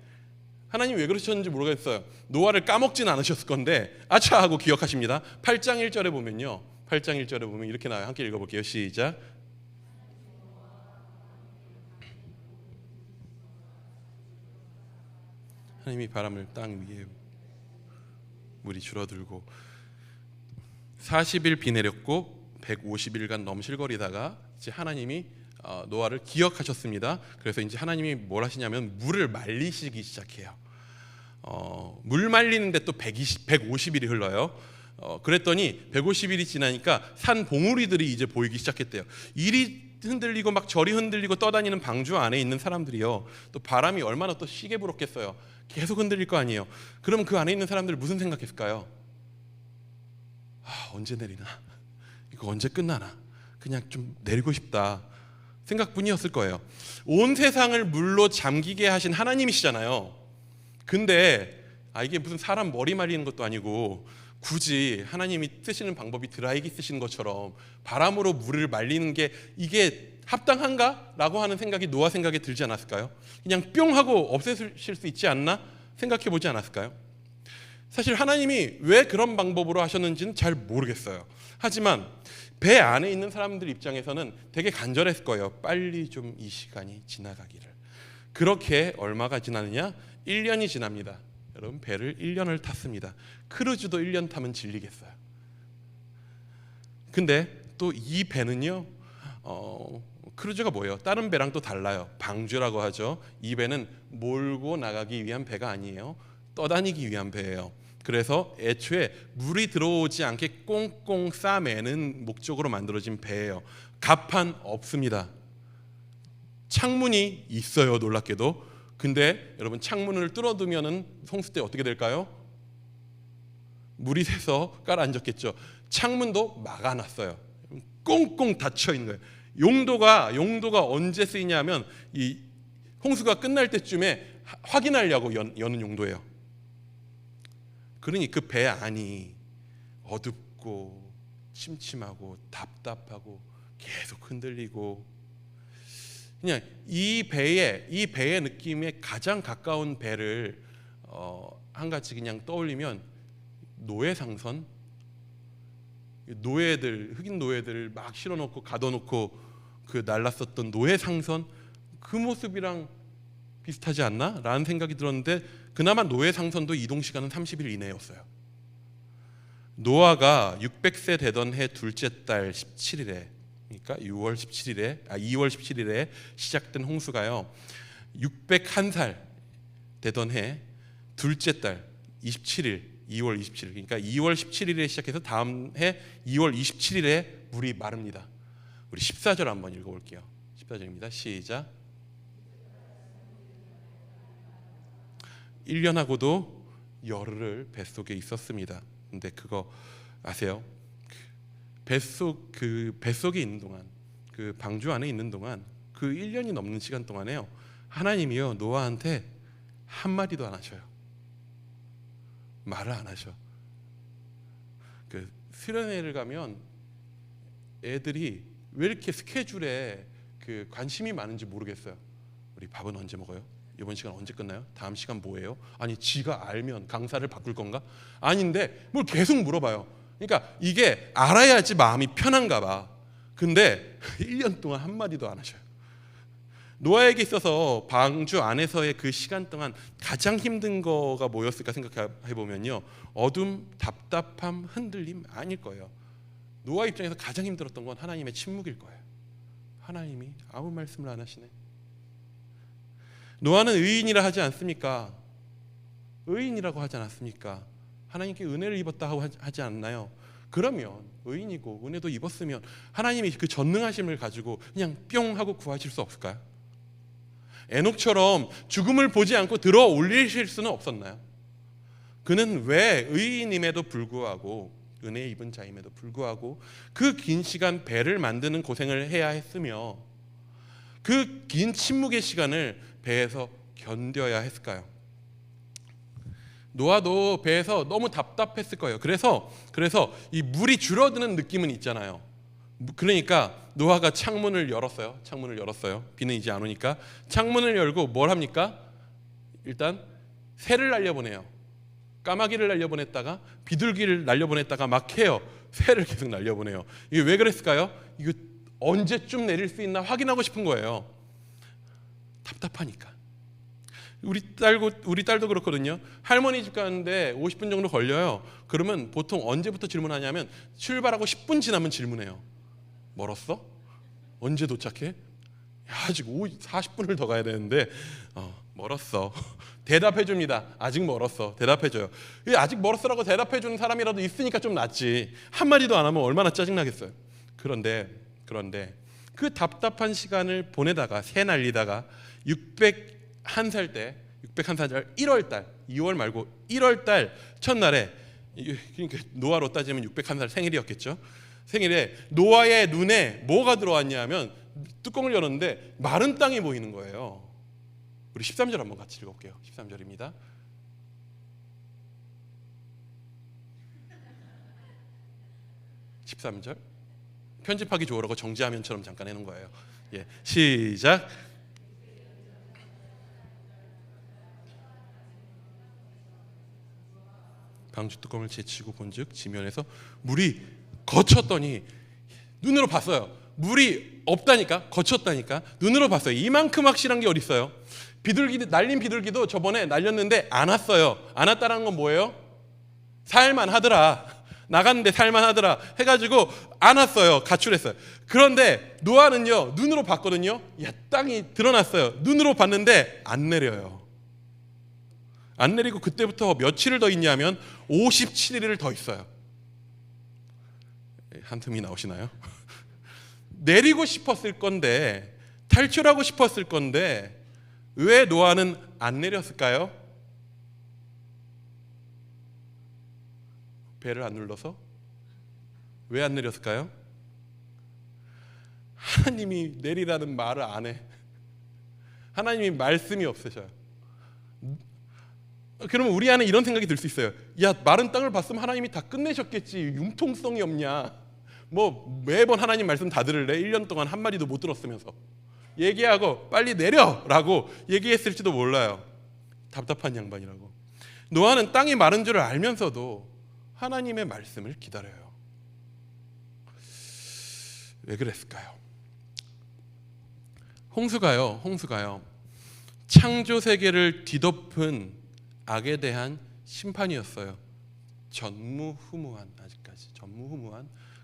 하나님 왜 그러셨는지 모르겠어요. 노아를 까먹진 않으셨을 건데 아차 하고 기억하십니다. 8장 1절에 보면요. 8장 1절에 보면 이렇게 나와요. 함께 읽어볼게요. 시작. 하나님이 바람을 땅 위에 물이 줄어들고 40일 비 내렸고 150일간 넘실거리다가 이제 하나님이 노아를 기억하셨습니다. 그래서 이제 하나님이 뭘 하시냐면 물을 말리시기 시작해요. 물 말리는데 또 150일이 흘러요. 그랬더니 150일이 지나니까 산 봉우리들이 이제 보이기 시작했대요. 이리 흔들리고 막 저리 흔들리고 떠다니는 방주 안에 있는 사람들이요. 또 바람이 얼마나 또 시게 불었겠어요. 계속 흔들릴 거 아니에요. 그럼 그 안에 있는 사람들 무슨 생각했을까요? 언제 내리나? 이거 언제 끝나나? 그냥 좀 내리고 싶다 생각뿐이었을 거예요. 온 세상을 물로 잠기게 하신 하나님이시잖아요. 근데 이게 무슨 사람 머리 말리는 것도 아니고 굳이 하나님이 쓰시는 방법이 드라이기 쓰시는 것처럼 바람으로 물을 말리는 게 이게 합당한가? 라고 하는 생각이 노아 생각에 들지 않았을까요? 그냥 뿅 하고 없애실 수 있지 않나? 생각해 보지 않았을까요? 사실 하나님이 왜 그런 방법으로 하셨는지는 잘 모르겠어요. 하지만 배 안에 있는 사람들 입장에서는 되게 간절했을 거예요. 빨리 좀 이 시간이 지나가기를. 그렇게 얼마가 지나느냐? 1년이 지납니다. 여러분, 배를 1년을 탔습니다. 크루즈도 1년 타면 질리겠어요. 근데 또 이 배는요, 크루즈가 뭐예요? 다른 배랑 또 달라요. 방주라고 하죠. 이 배는 몰고 나가기 위한 배가 아니에요. 떠다니기 위한 배예요. 그래서 애초에 물이 들어오지 않게 꽁꽁 싸매는 목적으로 만들어진 배예요. 갑판 없습니다. 창문이 있어요, 놀랍게도. 근데 여러분, 창문을 뚫어두면은 홍수 때 어떻게 될까요? 물이 새서 깔아앉았겠죠. 창문도 막아놨어요. 꽁꽁 닫혀 있는 거예요. 용도가 언제 쓰이냐면 이 홍수가 끝날 때쯤에 확인하려고 여는 용도예요. 그러니 그 배 안이 어둡고 침침하고 답답하고 계속 흔들리고, 그냥 이 배의 느낌에 가장 가까운 배를 한 가지 그냥 떠올리면 노예상선, 노예들, 흑인 노예들을 막 실어놓고 가둬놓고 그 날랐었던 노예상선, 그 모습이랑 비슷하지 않나? 라는 생각이 들었는데, 그나마 노예상선도 이동 시간은 30일 이내였어요. 노아가 600세 되던 해 둘째 달 17일에, 그러니까 2월 17일에 시작된 홍수가요, 601살 되던 해 둘째 달 27일, 2월 27일, 그러니까 2월 17일에 시작해서 다음 해 2월 27일에 물이 마릅니다. 우리 14절 한번 읽어볼게요. 14절입니다. 시작. 1년하고도 열흘을 뱃속에 있었습니다. 근데 그거 아세요? 뱃속에 있는 동안, 그 방주 안에 있는 동안, 그 1년이 넘는 시간 동안에요, 하나님이요 노아한테 한마디도 안 하셔요. 말을 안 하셔. 그 수련회를 가면 애들이 왜 이렇게 스케줄에 그 관심이 많은지 모르겠어요. 우리 밥은 언제 먹어요? 이번 시간 언제 끝나요? 다음 시간 뭐예요? 아니, 지가 알면 강사를 바꿀 건가? 아닌데 뭘 계속 물어봐요. 그러니까 이게 알아야지 마음이 편한가 봐. 근데 1년 동안 한마디도 안 하셔요. 노아에게 있어서 방주 안에서의 그 시간 동안 가장 힘든 거가 뭐였을까 생각해 보면요, 어둠, 답답함, 흔들림 아닐 거예요. 노아 입장에서 가장 힘들었던 건 하나님의 침묵일 거예요. 하나님이 아무 말씀을 안 하시네. 노아는 의인이라 하지 않습니까? 의인이라고 하지 않았습니까? 하나님께 은혜를 입었다 하고 하지 않나요? 그러면 의인이고 은혜도 입었으면 하나님이 그 전능하심을 가지고 그냥 뿅 하고 구하실 수 없을까요? 에녹처럼 죽음을 보지 않고 들어 올리실 수는 없었나요? 그는 왜 의인임에도 불구하고, 은혜 입은 자임에도 불구하고 그 긴 시간 배를 만드는 고생을 해야 했으며 그 긴 침묵의 시간을 배에서 견뎌야 했을까요? 노아도 배에서 너무 답답했을 거예요. 그래서 이 물이 줄어드는 느낌은 있잖아요. 그러니까 노아가 창문을 열었어요. 비는 이제 안 오니까 창문을 열고 뭘 합니까? 일단 새를 날려보내요. 까마귀를 날려보냈다가 비둘기를 날려보냈다가 막 해요. 새를 계속 날려보내요. 이게 왜 그랬을까요? 이거 언제쯤 내릴 수 있나 확인하고 싶은 거예요. 답답하니까. 우리 딸도 그렇거든요. 할머니 집 가는데 50분 정도 걸려요. 그러면 보통 언제부터 질문하냐면 출발하고 10분 지나면 질문해요. 멀었어? 언제 도착해? 야, 아직 40분을 더 가야 되는데 멀었어. 대답해 줍니다. 아직 멀었어. 대답해 줘요. 아직 멀었어라고 대답해 주는 사람이라도 있으니까 좀 낫지. 한마디도 안 하면 얼마나 짜증나겠어요. 그런데 그 답답한 시간을 보내다가 새 날리다가 601살 때 1월 달 2월 말고 1월 달 첫날에, 그러니까 노아로 따지면 601살 생일이었겠죠. 생일에 노아의 눈에 뭐가 들어왔냐면 뚜껑을 열었는데 마른 땅이 보이는 거예요. 우리 13절 한번 같이 읽어볼게요. 13절입니다. 편집하기 좋으라고 정지화면처럼 잠깐 해놓은 거예요. 예, 시작. 방주 뚜껑을 제치고 본즉 지면에서 물이 거쳤더니, 눈으로 봤어요. 물이 없다니까, 거쳤다니까. 눈으로 봤어요. 이만큼 확실한 게 어디 있어요? 날린 비둘기도 저번에 날렸는데 안 왔어요. 안 왔다는 건 뭐예요? 살만하더라. 나갔는데 살만하더라 해가지고 안 왔어요. 가출했어요. 그런데 노아는요, 눈으로 봤거든요. 야, 땅이 드러났어요. 눈으로 봤는데 안 내려요. 안 내리고 그때부터 며칠을 더 있냐면 57일을 더 있어요. 한숨이 나오시나요? 내리고 싶었을 건데, 탈출하고 싶었을 건데 왜 노아는 안 내렸을까요? 배를 안 눌러서? 왜 안 내렸을까요? 하나님이 내리라는 말을 안 해. 하나님이 말씀이 없으셔요. 그러면 우리 안에 이런 생각이 들 수 있어요. 야, 마른 땅을 봤으면 하나님이 다 끝내셨겠지. 융통성이 없냐. 뭐 매번 하나님 말씀 다 들을래? 1년 동안 한마디도 못 들었으면서 얘기하고 빨리 내려라고 얘기했을지도 몰라요. 답답한 양반이라고. 노아는 땅이 마른 줄을 알면서도 하나님의 말씀을 기다려요. 왜 그랬을까요? 홍수가요 창조 세계를 뒤덮은 악에 대한 심판이었어요. 전무후무한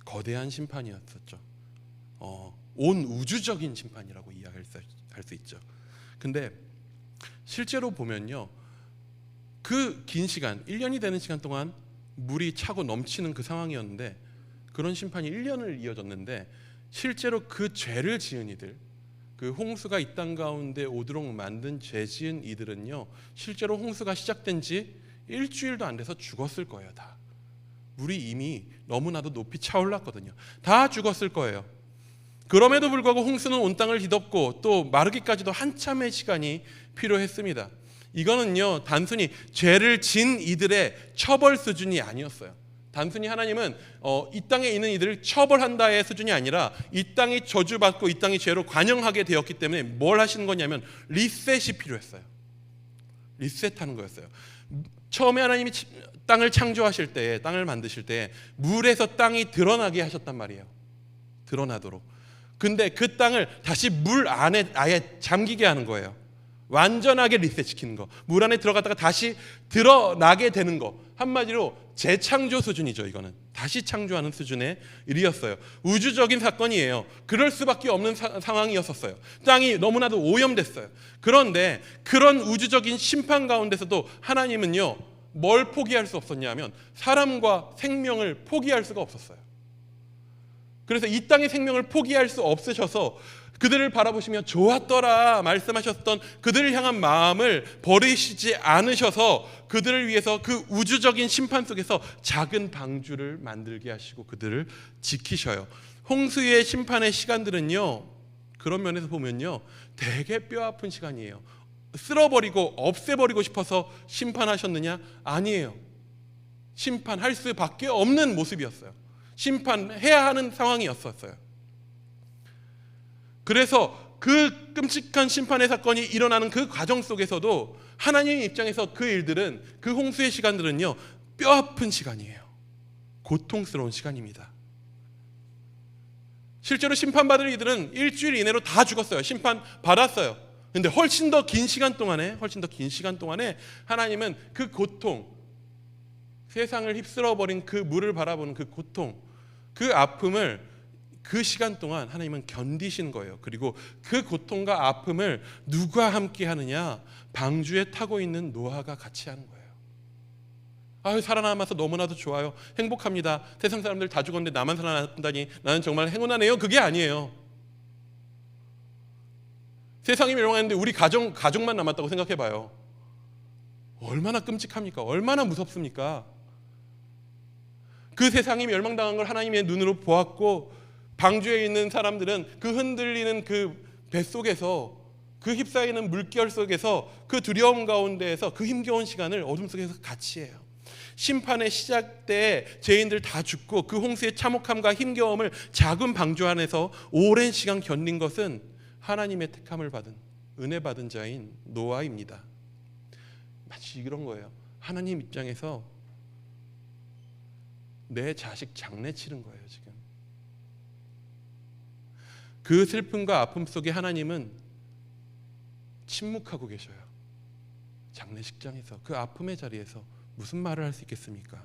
거대한 심판이었었죠. 온 우주적인 심판이라고 이야기할 수 있죠. 근데 실제로 보면요, 그 긴 시간, 1년이 되는 시간 동안 물이 차고 넘치는 그 상황이었는데, 그런 심판이 1년을 이어졌는데, 실제로 그 죄를 지은 이들, 그 홍수가 이 땅 가운데 오도록 만든 죄 지은 이들은요, 실제로 홍수가 시작된 지 일주일도 안 돼서 죽었을 거예요. 다. 물이 이미 너무나도 높이 차올랐거든요. 다 죽었을 거예요. 그럼에도 불구하고 홍수는 온 땅을 뒤덮고 또 마르기까지도 한참의 시간이 필요했습니다. 이거는요, 단순히 죄를 진 이들의 처벌 수준이 아니었어요. 단순히 하나님은 이 땅에 있는 이들을 처벌한다의 수준이 아니라 이 땅이 저주받고 이 땅이 죄로 관영하게 되었기 때문에 뭘 하시는 거냐면 리셋이 필요했어요. 리셋하는 거였어요. 처음에 하나님이 땅을 창조하실 때, 땅을 만드실 때 물에서 땅이 드러나게 하셨단 말이에요. 드러나도록. 근데 그 땅을 다시 물 안에 아예 잠기게 하는 거예요. 완전하게 리셋시키는 거. 물 안에 들어갔다가 다시 드러나게 되는 거. 한마디로 재창조 수준이죠. 이거는 다시 창조하는 수준의 일이었어요. 우주적인 사건이에요. 그럴 수밖에 없는 상황이었었어요. 땅이 너무나도 오염됐어요. 그런데 그런 우주적인 심판 가운데서도 하나님은요, 뭘 포기할 수 없었냐면 사람과 생명을 포기할 수가 없었어요. 그래서 이 땅의 생명을 포기할 수 없으셔서 그들을 바라보시며 좋았더라 말씀하셨던 그들을 향한 마음을 버리시지 않으셔서 그들을 위해서 그 우주적인 심판 속에서 작은 방주를 만들게 하시고 그들을 지키셔요. 홍수의 심판의 시간들은요, 그런 면에서 보면요, 되게 뼈아픈 시간이에요. 쓸어버리고 없애버리고 싶어서 심판하셨느냐? 아니에요. 심판할 수밖에 없는 모습이었어요. 심판해야 하는 상황이었어요. 그래서 그 끔찍한 심판의 사건이 일어나는 그 과정 속에서도 하나님의 입장에서 그 일들은, 그 홍수의 시간들은요, 뼈아픈 시간이에요. 고통스러운 시간입니다. 실제로 심판받을 이들은 일주일 이내로 다 죽었어요. 심판 받았어요. 근데 훨씬 더 긴 시간 동안에 하나님은 그 고통, 세상을 휩쓸어 버린 그 물을 바라보는 그 고통, 그 아픔을 그 시간 동안 하나님은 견디신 거예요. 그리고 그 고통과 아픔을 누가 함께 하느냐? 방주에 타고 있는 노아가 같이 하는 거예요. 아유, 살아남아서 너무나도 좋아요. 행복합니다. 세상 사람들 다 죽었는데 나만 살아남다니 나는 정말 행운하네요. 그게 아니에요. 세상이 멸망했는데 우리 가족만 남았다고 생각해봐요. 얼마나 끔찍합니까? 얼마나 무섭습니까? 그 세상이 멸망당한 걸 하나님의 눈으로 보았고, 방주에 있는 사람들은 그 흔들리는 그 뱃속에서, 그 휩싸이는 물결 속에서, 그 두려움 가운데에서 그 힘겨운 시간을 어둠 속에서 같이 해요. 심판의 시작 때 죄인들 다 죽고 그 홍수의 참혹함과 힘겨움을 작은 방주 안에서 오랜 시간 견딘 것은 하나님의 택함을 받은, 은혜 받은 자인 노아입니다. 마치 이런 거예요. 하나님 입장에서 내 자식 장례치른 거예요. 지금 그 슬픔과 아픔 속에 하나님은 침묵하고 계셔요. 장례식장에서, 그 아픔의 자리에서 무슨 말을 할 수 있겠습니까?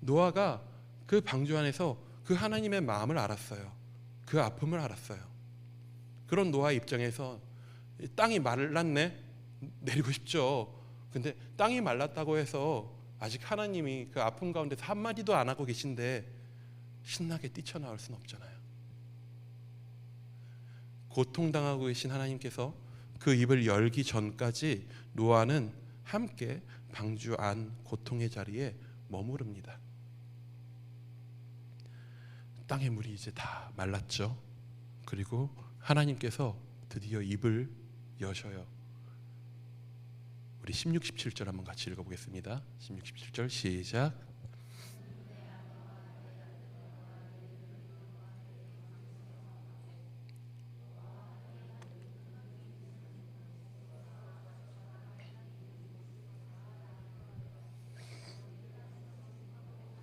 노아가 그 방주 안에서 그 하나님의 마음을 알았어요. 그 아픔을 알았어요. 그런 노아 입장에서 땅이 말랐네? 내리고 싶죠. 근데 땅이 말랐다고 해서 아직 하나님이 그 아픔 가운데서 한마디도 안 하고 계신데 신나게 뛰쳐나올 수는 없잖아요. 고통당하고 계신 하나님께서 그 입을 열기 전까지 노아는 함께 방주 안 고통의 자리에 머무릅니다. 땅의 물이 이제 다 말랐죠. 그리고 하나님께서 드디어 입을 여셔요. 우리 16, 17절 한번 같이 읽어보겠습니다. 16, 17절 시작.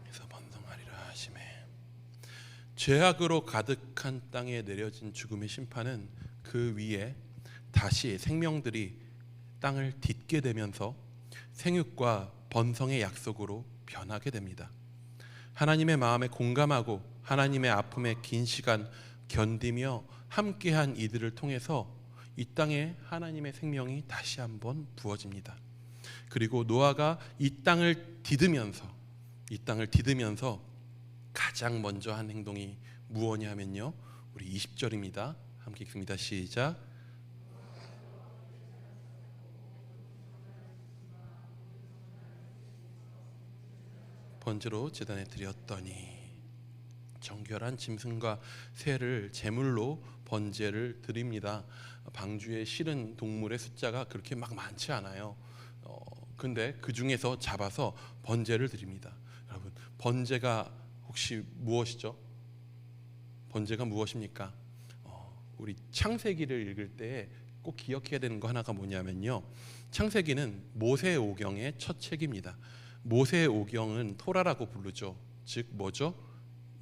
그래서 번성하리라 하시매. 죄악으로 가득한 땅에 내려진 죽음의 심판은 그 위에 다시 생명들이 땅을 딛게 되면서 생육과 번성의 약속으로 변하게 됩니다. 하나님의 마음에 공감하고 하나님의 아픔에 긴 시간 견디며 함께한 이들을 통해서 이 땅에 하나님의 생명이 다시 한번 부어집니다. 그리고 노아가 이 땅을 디드면서 가장 먼저 한 행동이 무엇이냐면요, 우리 20절입니다. 함께 읽습니다. 시작. 번제로 제단에 드렸더니, 정결한 짐승과 새를 제물로 번제를 드립니다. 방주에 실은 동물의 숫자가 그렇게 막 많지 않아요. 근데 그 중에서 잡아서 번제를 드립니다. 여러분, 번제가 혹시 무엇이죠? 번제가 무엇입니까? 우리 창세기를 읽을 때 꼭 기억해야 되는 거 하나가 뭐냐면요, 창세기는 모세오경의 첫 책입니다. 모세오경은 토라라고 부르죠. 즉 뭐죠?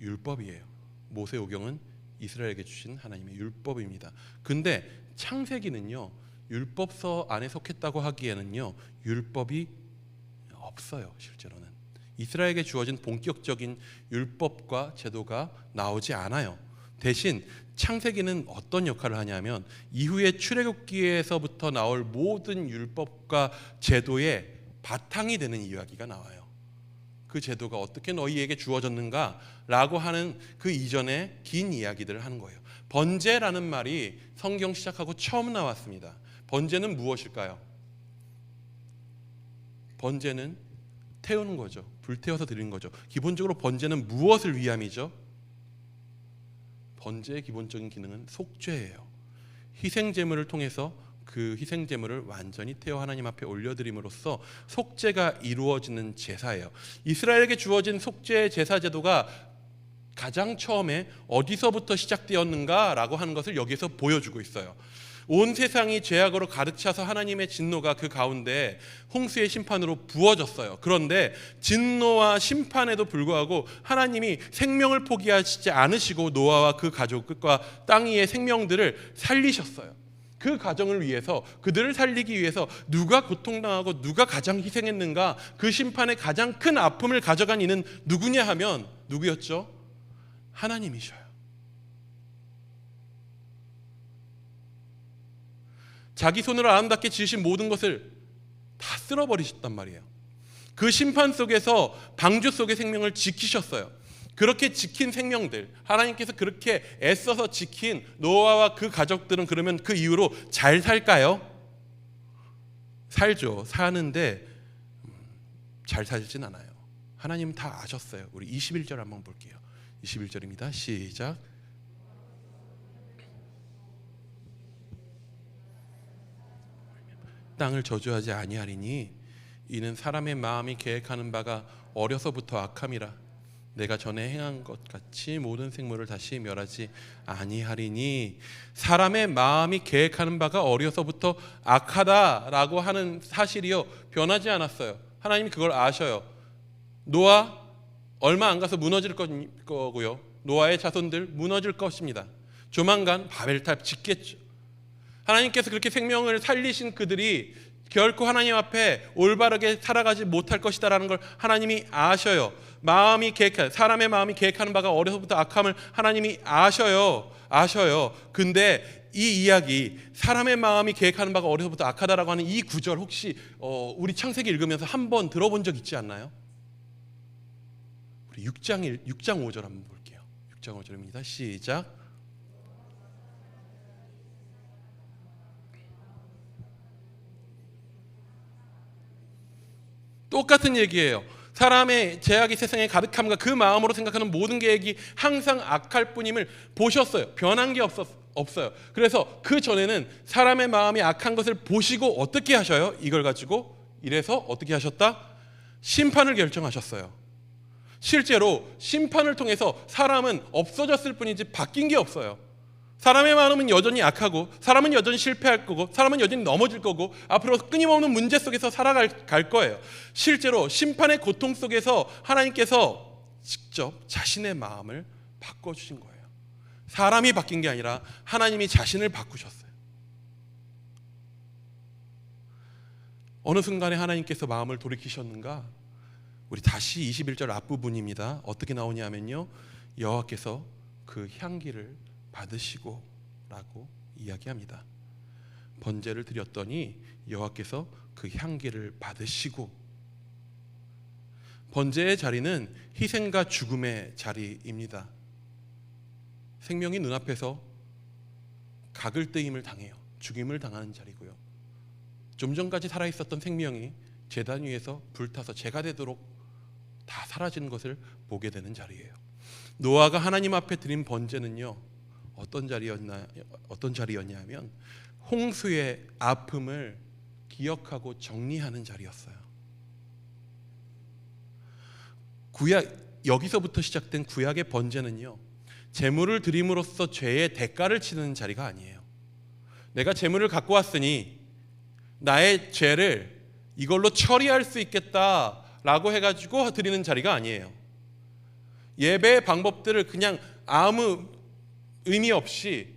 율법이에요. 모세오경은 이스라엘에게 주신 하나님의 율법입니다. 근데 창세기는요, 율법서 안에 속했다고 하기에는요, 율법이 없어요. 실제로는 이스라엘에게 주어진 본격적인 율법과 제도가 나오지 않아요. 대신 창세기는 어떤 역할을 하냐면 이후에 출애굽기에서부터 나올 모든 율법과 제도의 바탕이 되는 이야기가 나와요. 그 제도가 어떻게 너희에게 주어졌는가라고 하는 그 이전에 긴 이야기들을 하는 거예요. 번제라는 말이 성경 시작하고 처음 나왔습니다. 번제는 무엇일까요? 번제는 태우는 거죠. 불태워서 드리는 거죠. 기본적으로 번제는 무엇을 위함이죠? 번제의 기본적인 기능은 속죄예요. 희생제물을 통해서 그 희생제물을 완전히 태워 하나님 앞에 올려드림으로써 속죄가 이루어지는 제사예요. 이스라엘에게 주어진 속죄 제사 제도가 가장 처음에 어디서부터 시작되었는가라고 하는 것을 여기서 보여주고 있어요. 온 세상이 죄악으로 가득 차서 하나님의 진노가 그 가운데 홍수의 심판으로 부어졌어요. 그런데 진노와 심판에도 불구하고 하나님이 생명을 포기하시지 않으시고 노아와 그 가족 끝과 땅 위의 생명들을 살리셨어요. 그 가정을 위해서, 그들을 살리기 위해서 누가 고통당하고 누가 가장 희생했는가, 그 심판의 가장 큰 아픔을 가져간 이는 누구냐 하면 누구였죠? 하나님이셔요. 자기 손으로 아름답게 지으신 모든 것을 다 쓸어버리셨단 말이에요. 그 심판 속에서 방주 속의 생명을 지키셨어요. 그렇게 지킨 생명들, 하나님께서 그렇게 애써서 지킨 노아와 그 가족들은 그러면 그 이후로 잘 살까요? 살죠. 사는데 잘 살진 않아요. 하나님은 다 아셨어요. 우리 21절 한번 볼게요. 21절입니다. 시작. 땅을 저주하지 아니하리니 이는 사람의 마음이 계획하는 바가 어려서부터 악함이라. 내가 전에 행한 것 같이 모든 생물을 다시 멸하지 아니하리니. 사람의 마음이 계획하는 바가 어려서부터 악하다라고 하는 사실이요, 변하지 않았어요. 하나님이 그걸 아셔요. 노아 얼마 안 가서 무너질 거고요, 노아의 자손들 무너질 것입니다. 조만간 바벨탑 짓겠죠. 하나님께서 그렇게 생명을 살리신 그들이 결코 하나님 앞에 올바르게 살아가지 못할 것이다라는 걸 하나님이 아셔요. 사람의 마음이 계획하는 바가 어려서부터 악함을 하나님이 아셔요. 근데 이 이야기, 사람의 마음이 계획하는 바가 어려서부터 악하다라고 하는 이 구절 혹시 우리 창세기 읽으면서 한번 들어본 적 있지 않나요? 우리 6장 5절 한번 볼게요. 6장 5절입니다. 시작. 똑같은 얘기예요. 사람의 제약이 세상에 가득함과 그 마음으로 생각하는 모든 계획이 항상 악할 뿐임을 보셨어요. 변한 게 없어요. 그래서 그 전에는 사람의 마음이 악한 것을 보시고 어떻게 하셔요? 이걸 가지고 이래서 어떻게 하셨다? 심판을 결정하셨어요. 실제로 심판을 통해서 사람은 없어졌을 뿐이지 바뀐 게 없어요. 사람의 마음은 여전히 악하고, 사람은 여전히 실패할 거고, 사람은 여전히 넘어질 거고, 앞으로 끊임없는 문제 속에서 살아갈 거예요. 실제로 심판의 고통 속에서 하나님께서 직접 자신의 마음을 바꿔주신 거예요. 사람이 바뀐 게 아니라 하나님이 자신을 바꾸셨어요. 어느 순간에 하나님께서 마음을 돌이키셨는가? 우리 다시 21절 앞부분입니다. 어떻게 나오냐면요, 여호와께서 그 향기를 받으시고 라고 이야기합니다. 번제를 드렸더니 여호와께서 그 향기를 받으시고. 번제의 자리는 희생과 죽음의 자리입니다. 생명이 눈앞에서 각을 뜨임을 당해요. 죽임을 당하는 자리고요. 좀 전까지 살아있었던 생명이 제단 위에서 불타서 재가 되도록 다 사라지는 것을 보게 되는 자리예요. 노아가 하나님 앞에 드린 번제는요, 어떤 자리였냐면 홍수의 아픔을 기억하고 정리하는 자리였어요. 여기서부터 시작된 구약의 번제는요, 제물을 드림으로써 죄의 대가를 치는 자리가 아니에요. 내가 제물을 갖고 왔으니 나의 죄를 이걸로 처리할 수 있겠다라고 해가지고 드리는 자리가 아니에요. 예배의 방법들을 그냥 아무 의미 없이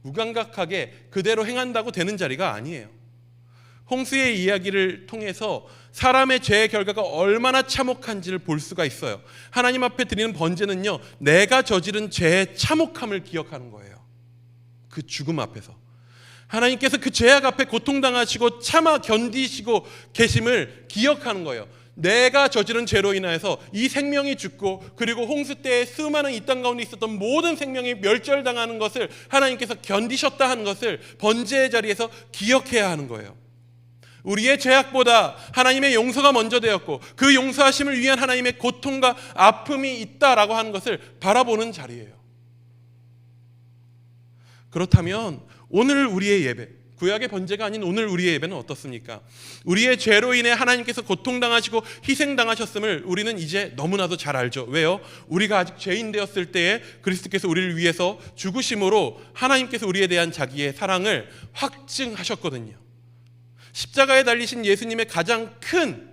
무감각하게 그대로 행한다고 되는 자리가 아니에요. 홍수의 이야기를 통해서 사람의 죄의 결과가 얼마나 참혹한지를 볼 수가 있어요. 하나님 앞에 드리는 번제는요, 내가 저지른 죄의 참혹함을 기억하는 거예요. 그 죽음 앞에서 하나님께서 그 죄악 앞에 고통당하시고 참아 견디시고 계심을 기억하는 거예요. 내가 저지른 죄로 인하여서 이 생명이 죽고, 그리고 홍수 때에 수많은 이 땅 가운데 있었던 모든 생명이 멸절당하는 것을 하나님께서 견디셨다 하는 것을 번제의 자리에서 기억해야 하는 거예요. 우리의 죄악보다 하나님의 용서가 먼저 되었고, 그 용서하심을 위한 하나님의 고통과 아픔이 있다라고 하는 것을 바라보는 자리예요. 그렇다면 오늘 우리의 예배, 구약의 번제가 아닌 오늘 우리의 예배는 어떻습니까? 우리의 죄로 인해 하나님께서 고통당하시고 희생당하셨음을 우리는 이제 너무나도 잘 알죠. 왜요? 우리가 아직 죄인 되었을 때에 그리스도께서 우리를 위해서 죽으심으로 하나님께서 우리에 대한 자기의 사랑을 확증하셨거든요. 십자가에 달리신 예수님의 가장 큰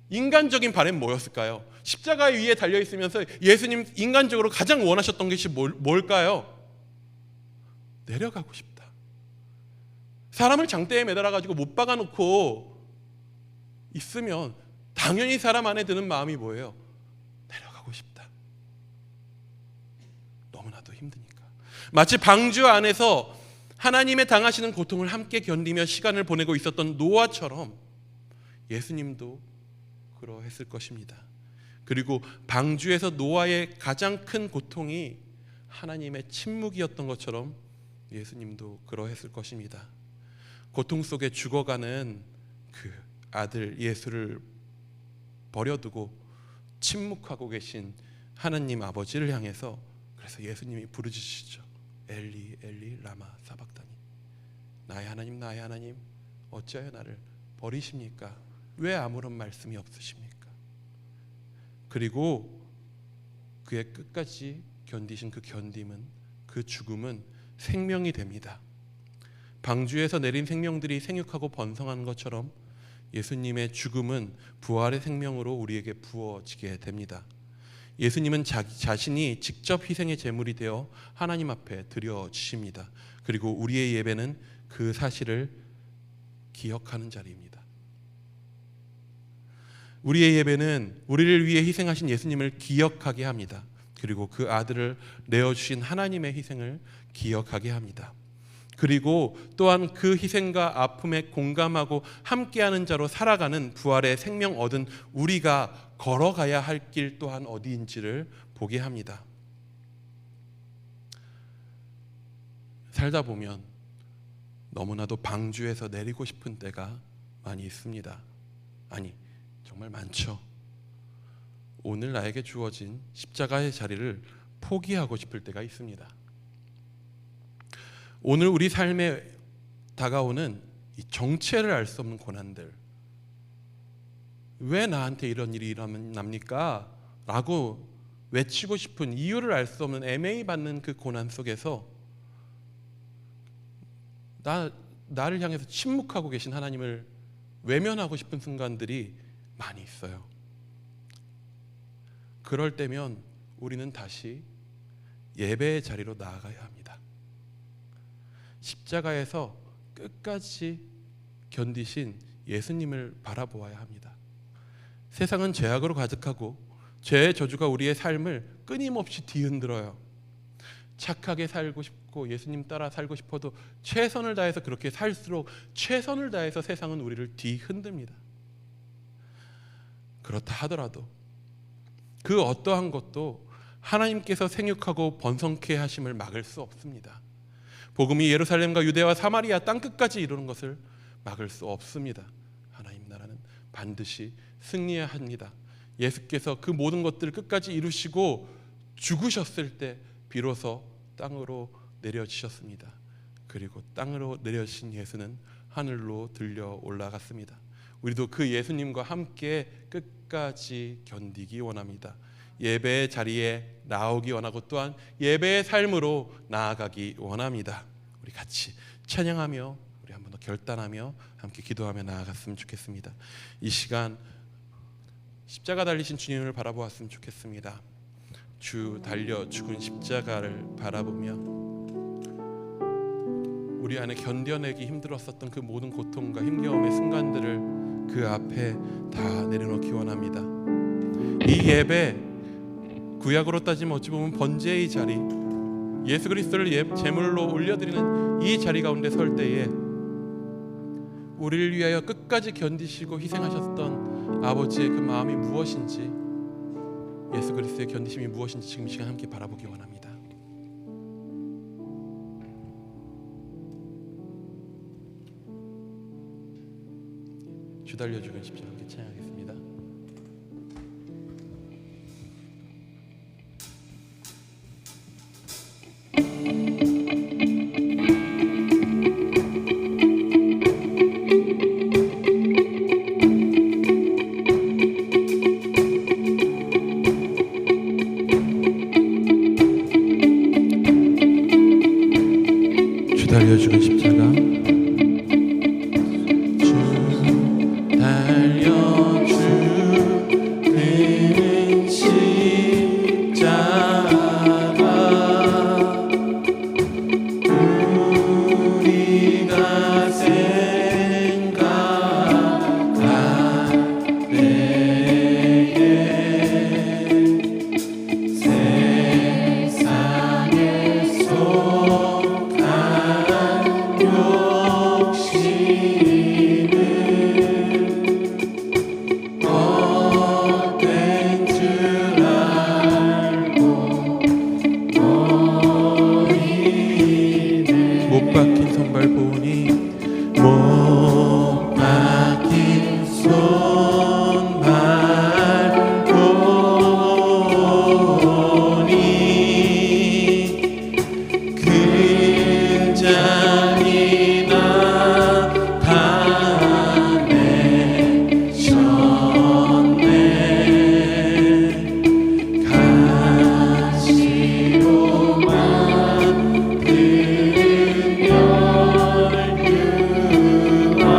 인간적인 바람은 뭐였을까요? 십자가 위에 달려있으면서 예수님 인간적으로 가장 원하셨던 것이 뭘까요? 내려가고 싶다. 사람을 장대에 매달아 가지고 못 박아 놓고 있으면 당연히 사람 안에 드는 마음이 뭐예요? 내려가고 싶다. 너무나도 힘드니까. 마치 방주 안에서 하나님의 당하시는 고통을 함께 견디며 시간을 보내고 있었던 노아처럼 예수님도 그러했을 것입니다. 그리고 방주에서 노아의 가장 큰 고통이 하나님의 침묵이었던 것처럼 예수님도 그러했을 것입니다. 고통 속에 죽어가는 그 아들 예수를 버려두고 침묵하고 계신 하나님 아버지를 향해서 그래서 예수님이 부르짖으시죠. 엘리 엘리 라마 사박다니, 나의 하나님 어찌하여 나를 버리십니까? 왜 아무런 말씀이 없으십니까? 그리고 그의 끝까지 견디신 그 견딤은, 그 죽음은 생명이 됩니다. 방주에서 내린 생명들이 생육하고 번성하는 것처럼 예수님의 죽음은 부활의 생명으로 우리에게 부어지게 됩니다. 예수님은 자신이 직접 희생의 제물이 되어 하나님 앞에 드려지십니다. 그리고 우리의 예배는 그 사실을 기억하는 자리입니다. 우리의 예배는 우리를 위해 희생하신 예수님을 기억하게 합니다. 그리고 그 아들을 내어주신 하나님의 희생을 기억하게 합니다. 그리고 또한 그 희생과 아픔에 공감하고 함께하는 자로 살아가는 부활의 생명 얻은 우리가 걸어가야 할 길 또한 어디인지를 보게 합니다. 살다 보면 너무나도 방주에서 내리고 싶은 때가 많이 있습니다. 아니, 정말 많죠. 오늘 나에게 주어진 십자가의 자리를 포기하고 싶을 때가 있습니다. 오늘 우리 삶에 다가오는 이 정체를 알 수 없는 고난들, 왜 나한테 이런 일이 일어납니까? 라고 외치고 싶은 이유를 알 수 없는 애매히 받는 그 고난 속에서 나를 향해서 침묵하고 계신 하나님을 외면하고 싶은 순간들이 많이 있어요. 그럴 때면 우리는 다시 예배의 자리로 나아가야 합니다. 십자가에서 끝까지 견디신 예수님을 바라보아야 합니다. 세상은 죄악으로 가득하고 죄의 저주가 우리의 삶을 끊임없이 뒤흔들어요. 착하게 살고 싶고 예수님 따라 살고 싶어도 최선을 다해서 그렇게 살수록 최선을 다해서 세상은 우리를 뒤흔듭니다. 그렇다 하더라도 그 어떠한 것도 하나님께서 생육하고 번성케 하심을 막을 수 없습니다. 복음이 예루살렘과 유대와 사마리아 땅끝까지 이루는 것을 막을 수 없습니다. 하나님 나라는 반드시 승리해야 합니다. 예수께서 그 모든 것들을 끝까지 이루시고 죽으셨을 때 비로소 땅으로 내려지셨습니다. 그리고 땅으로 내려지신 예수는 하늘로 들려 올라갔습니다. 우리도 그 예수님과 함께 끝까지 견디기 원합니다. 예배의 자리에 나오기 원하고 또한 예배의 삶으로 나아가기 원합니다. 우리 같이 찬양하며 우리 한 번 더 결단하며 함께 기도하며 나아갔으면 좋겠습니다. 이 시간 십자가 달리신 주님을 바라보았으면 좋겠습니다. 주 달려 죽은 십자가를 바라보며 우리 안에 견뎌내기 힘들었었던 그 모든 고통과 힘겨움의 순간들을 그 앞에 다 내려놓기 원합니다. 이 예배, 구약으로 따지면 어찌 보면 번제의 자리, 예수 그리스도를 제물로 올려드리는 이 자리 가운데 설 때에 우리를 위하여 끝까지 견디시고 희생하셨던 아버지의 그 마음이 무엇인지, 예수 그리스도의 견디심이 무엇인지 지금 이 시간 함께 바라보기 원합니다. 주 달려 죽은 십자가 함께 찬양하겠습니다. 주 달려 죽은 십자가, 주 달려 죽은 십자가, 우리가 못 박힌 손발 보니 못 박힌 손발 보니 근장이 나타내셨네 가시로 만든 열규와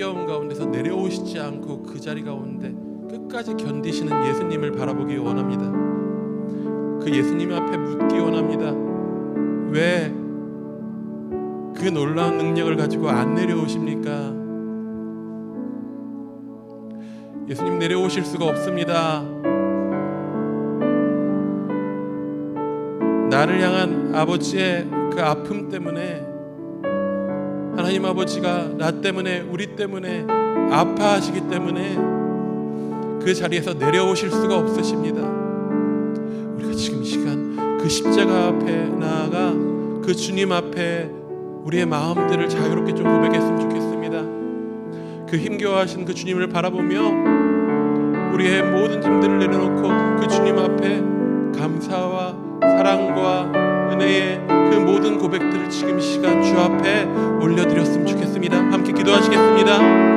힘겨운 가운데서 내려오시지 않고 그 자리 가운데 끝까지 견디시는 예수님을 바라보기 원합니다. 그 예수님 앞에 묻기 원합니다. 왜 그 놀라운 능력을 가지고 안 내려오십니까? 예수님 내려오실 수가 없습니다. 나를 향한 아버지의 그 아픔 때문에 하나님 아버지가 나 때문에 우리 때문에 아파하시기 때문에 그 자리에서 내려오실 수가 없으십니다. 우리가 지금 이 시간 그 십자가 앞에 나아가 그 주님 앞에 우리의 마음들을 자유롭게 좀 고백했으면 좋겠습니다. 그 힘겨워하신 그 주님을 바라보며 우리의 모든 짐들을 내려놓고 그 주님 앞에 감사와 사랑과 은혜의 그 모든 고백들을 지금 이 시간 주 앞에 올려드렸으면 좋겠습니다. 함께 기도하시겠습니다.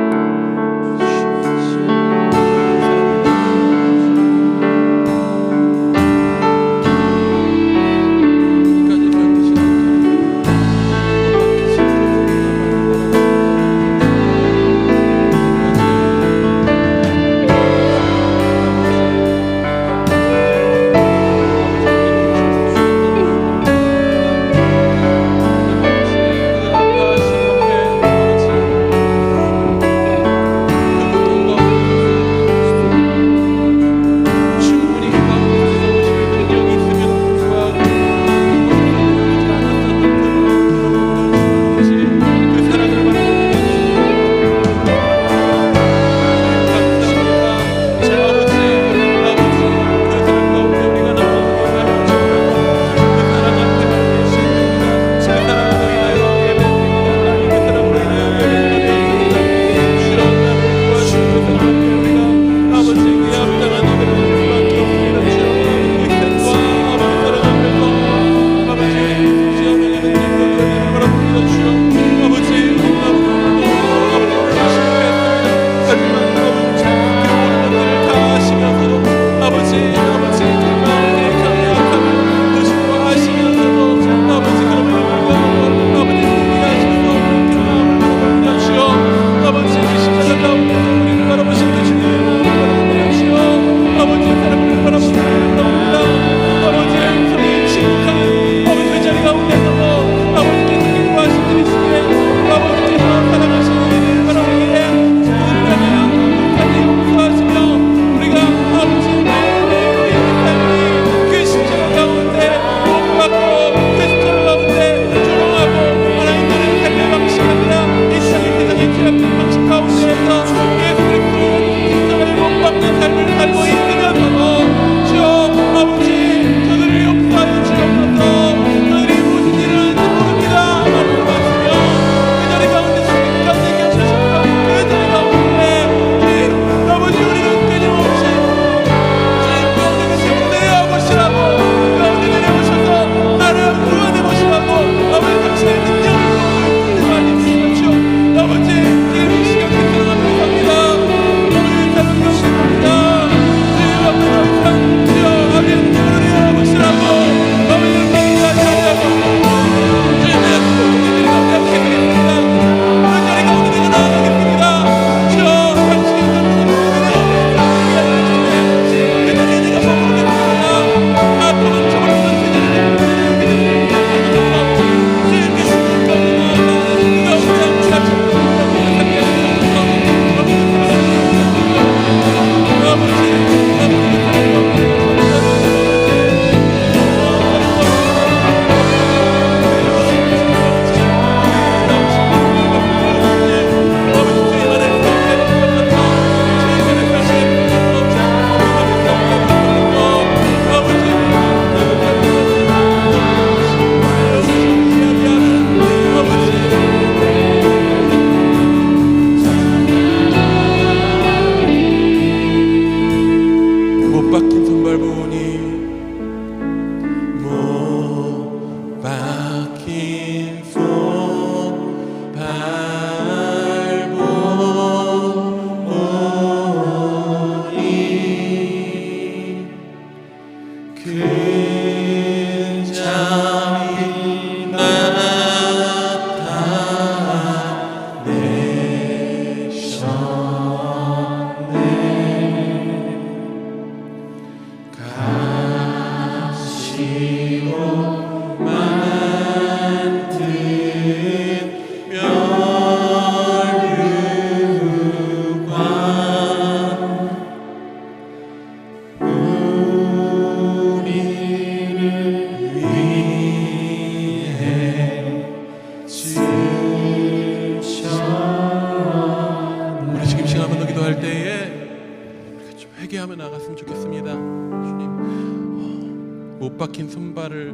막힌 손발을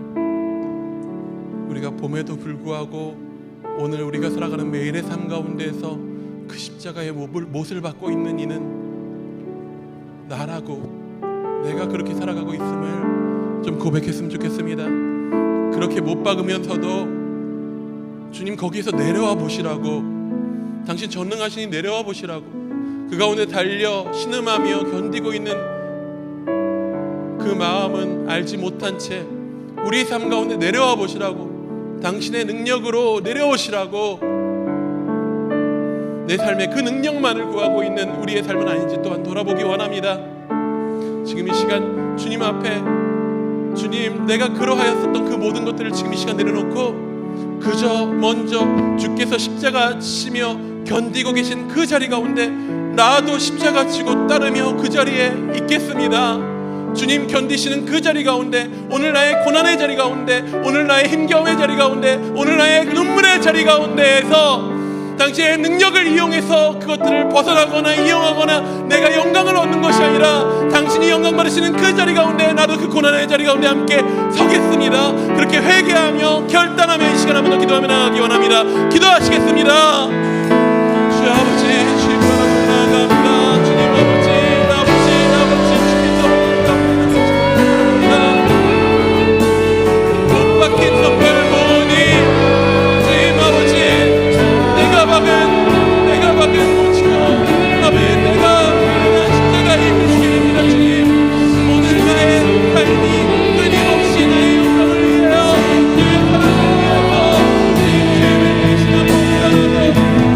우리가 봄에도 불구하고 오늘 우리가 살아가는 매일의 삶 가운데에서 그 십자가의 못을 받고 있는 이는 나라고, 내가 그렇게 살아가고 있음을 좀 고백했으면 좋겠습니다. 그렇게 못 박으면서도 주님 거기에서 내려와 보시라고, 당신 전능하시니 내려와 보시라고, 그 가운데 달려 신음하며 견디고 있는 그 마음은 알지 못한 채 우리 삶 가운데 내려와 보시라고, 당신의 능력으로 내려오시라고, 내 삶에 그 능력만을 구하고 있는 우리의 삶은 아닌지 또한 돌아보기 원합니다. 지금 이 시간 주님 앞에, 주님 내가 그러하였었던 그 모든 것들을 지금 이 시간 내려놓고 그저 먼저 주께서 십자가 지시며 견디고 계신 그 자리 가운데 나도 십자가 지고 따르며 그 자리에 있겠습니다. 주님 견디시는 그 자리 가운데, 오늘 나의 고난의 자리 가운데, 오늘 나의 힘겨움의 자리 가운데, 오늘 나의 눈물의 자리 가운데에서 당신의 능력을 이용해서 그것들을 벗어나거나 이용하거나 내가 영광을 얻는 것이 아니라 당신이 영광 받으시는 그 자리 가운데 나도 그 고난의 자리 가운데 함께 서겠습니다. 그렇게 회개하며 결단하며 이 시간 한번 더 기도하며 나가기 원합니다. 기도하시겠습니다. 주 아버지, 주님 앞에 나아갑니다. 주님 아버지, 주께서 못 박힌 손발 보니 주님 아버지, 내가 박은 못이고 아멘, 내가 십자가에 힘주게 됩니다. 주님, 오늘 나의 삶이 끊임없이 나의 영광을 위하여 주의 사랑을 위해서 주님의 신앙을 위하여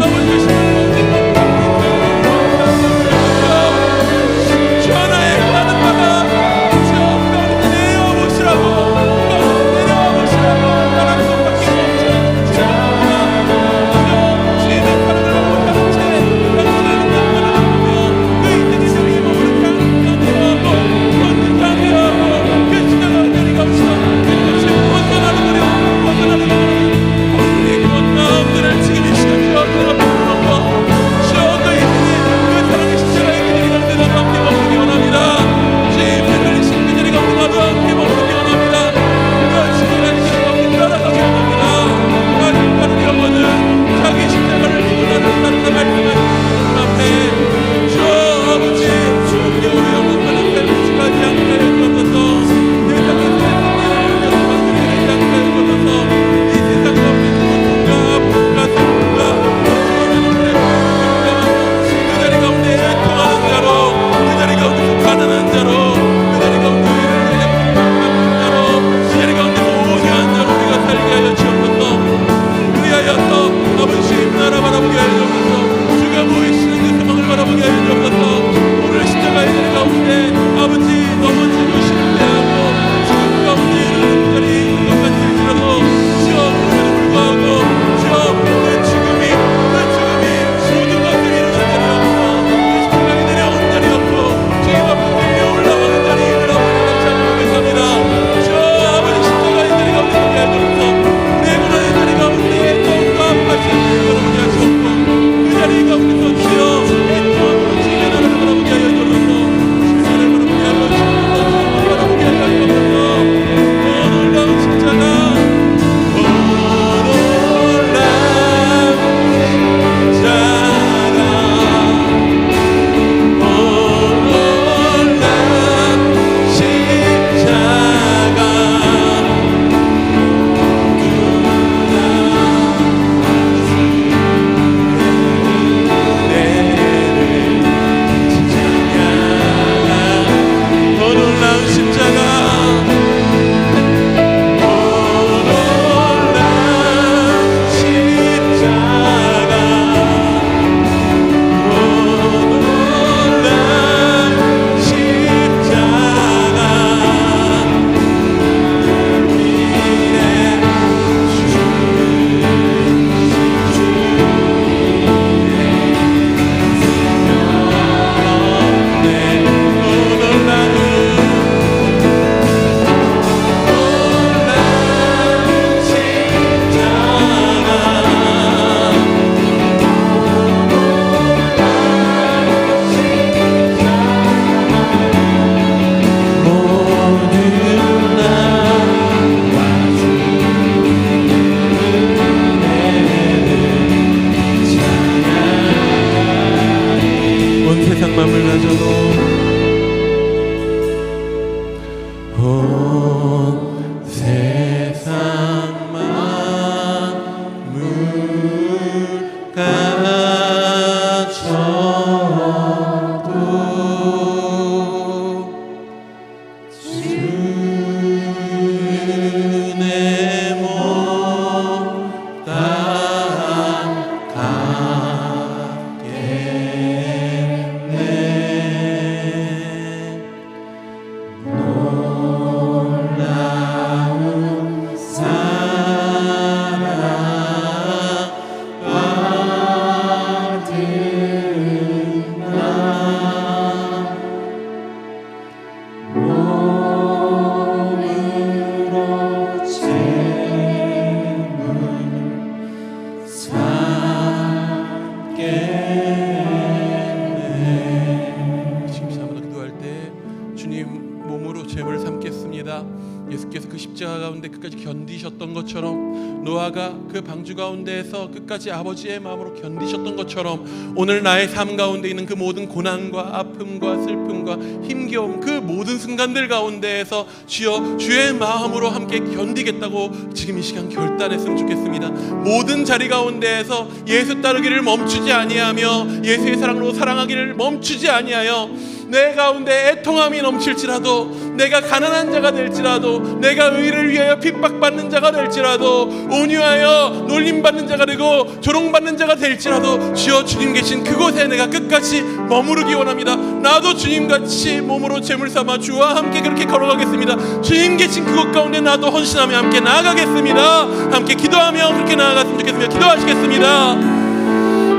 것처럼, 노아가 그 방주 가운데에서 끝까지 아버지의 마음으로 견디셨던 것처럼, 오늘 나의 삶 가운데 있는 그 모든 고난과 아픔과 슬픔과 힘겨움, 그 모든 순간들 가운데에서 주여 주의 마음으로 함께 견디겠다고 지금 이 시간 결단했으면 좋겠습니다. 모든 자리 가운데에서 예수 따르기를 멈추지 아니하며 예수의 사랑으로 사랑하기를 멈추지 아니하여, 내 가운데 애통함이 넘칠지라도, 내가 가난한 자가 될지라도, 내가 의를 위하여 핍박받는 자가 될지라도, 온유하여 놀림받는 자가 되고 조롱받는 자가 될지라도, 주여 주님 계신 그곳에 내가 끝까지 머무르기 원합니다. 나도 주님같이 몸으로 제물 삼아 주와 함께 그렇게 걸어가겠습니다. 주님 계신 그곳 가운데 나도 헌신하며 함께 나아가겠습니다. 함께 기도하며 그렇게 나아갔으면 좋겠습니다. 기도하시겠습니다.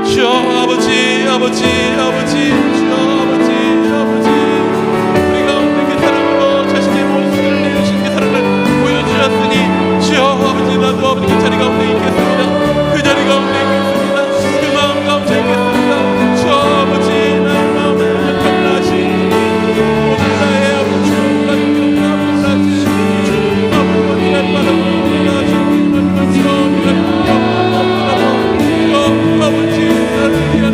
주여 아버지, 아버지, 아버지, 주여 아버지, 아버지, 우리 가운데 그 사랑으로 자신의 모습을 내주신 그 사랑을 보여주셨으니, 주여 아버지, 나도 아버지 그 자리 가운데 있겠습니다. 그 자리 가운데 있겠습니다. 그 마음 가운데 있겠습니다. 주여 아버지, 나의 마음을 변화하시, 오늘 나의 아버지 주님과 변화하시, 주님 아버지 변화하시, 아버지 나를 위한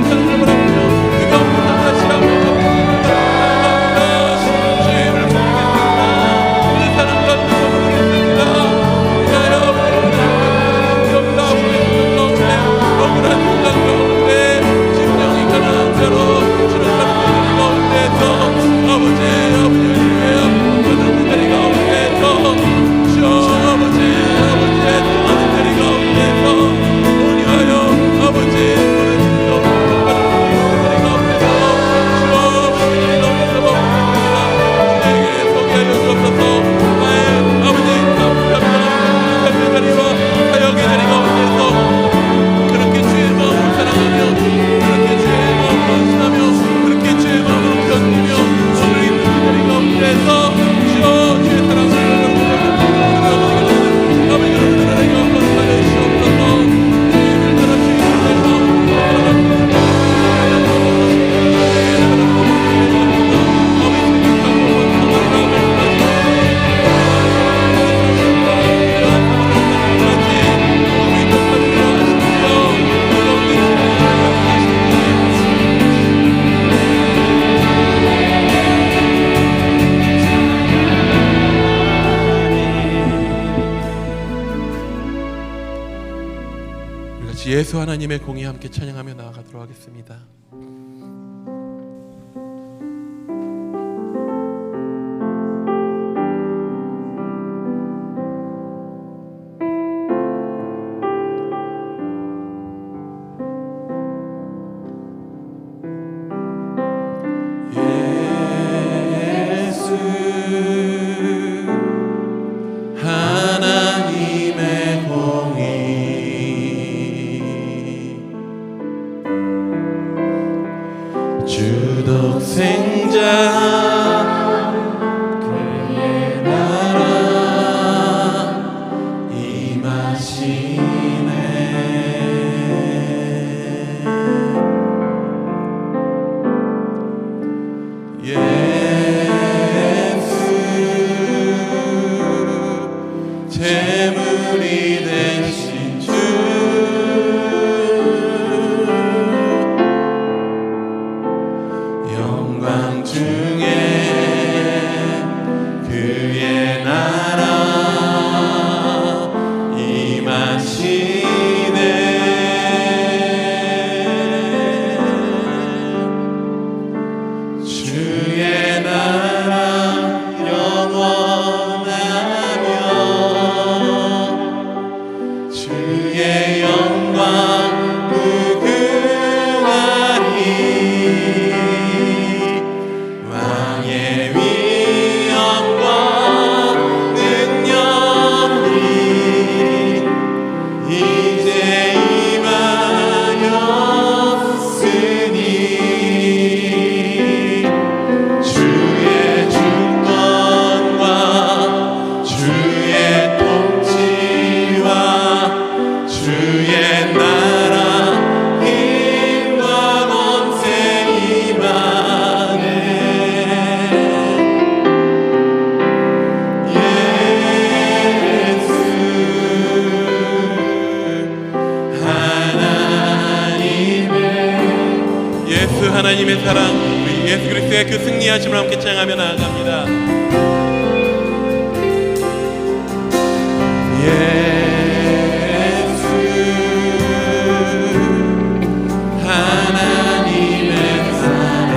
사랑을 바라보며 그 가운데 다시 한번 주님을 모르겠습니다. 내 사랑 가운데 모르겠습니다. 나의 아버지 억울한 순간 가운데 심령이 가난한 자로 주는 사람들 가운데서 아버지 아버지를 위해 가는 자리 가운데서 주여 아버지 아버지의 많은 자리 가운데서 온유하여 아버지 오늘 정말 자리 가운데서 주여 아버지 너무너무 주에게 소개하여 주옵소서. 나의 아버지 삶의 자리와 사역의 자리 가운데서 그렇게 주의 마음을 사랑하며, 그렇게 주의 마음을 헌신하며, 그렇게 주의 마음으로 견디며 오늘 있는 그 자리 가운데서 주여 주의 사랑을 아버지 그들에게 헌신하여 주옵소서. 주님을 따라 주의 마음을 예수 하나님의 공의 함께 찬양하며 나아가도록 하겠습니다. 예수 하나님의 공의 주독생자 그의 나라 임하시네. 예수 제물이 되신 주 영광 중에 그의 나라 임하시네. 주의 나라 영원하며 주의 영광 무궁하니 왕의 위엄과 능력이 이제 임하였으니 주의 주권과 주의 통치와 주의 하나님의 사랑, 우리 예수 그리스도의 그 승리하심을 함께 찬양하며 나아갑니다. 예수 하나님의 사랑,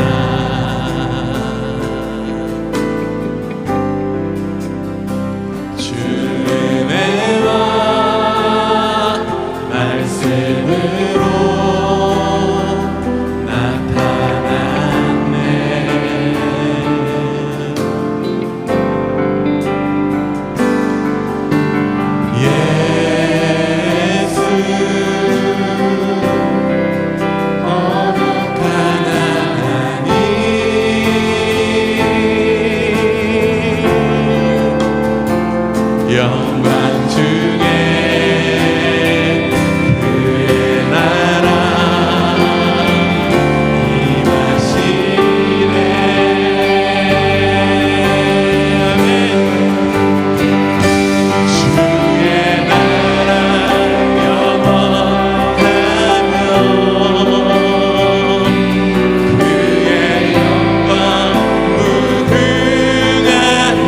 주의 은혜와 말씀으로 나타났네. 예수 거룩한 하나님, 영광 중에 그의 나라 임하시네. 아멘. 주의 나라 영원하며 그의 영광 무궁하니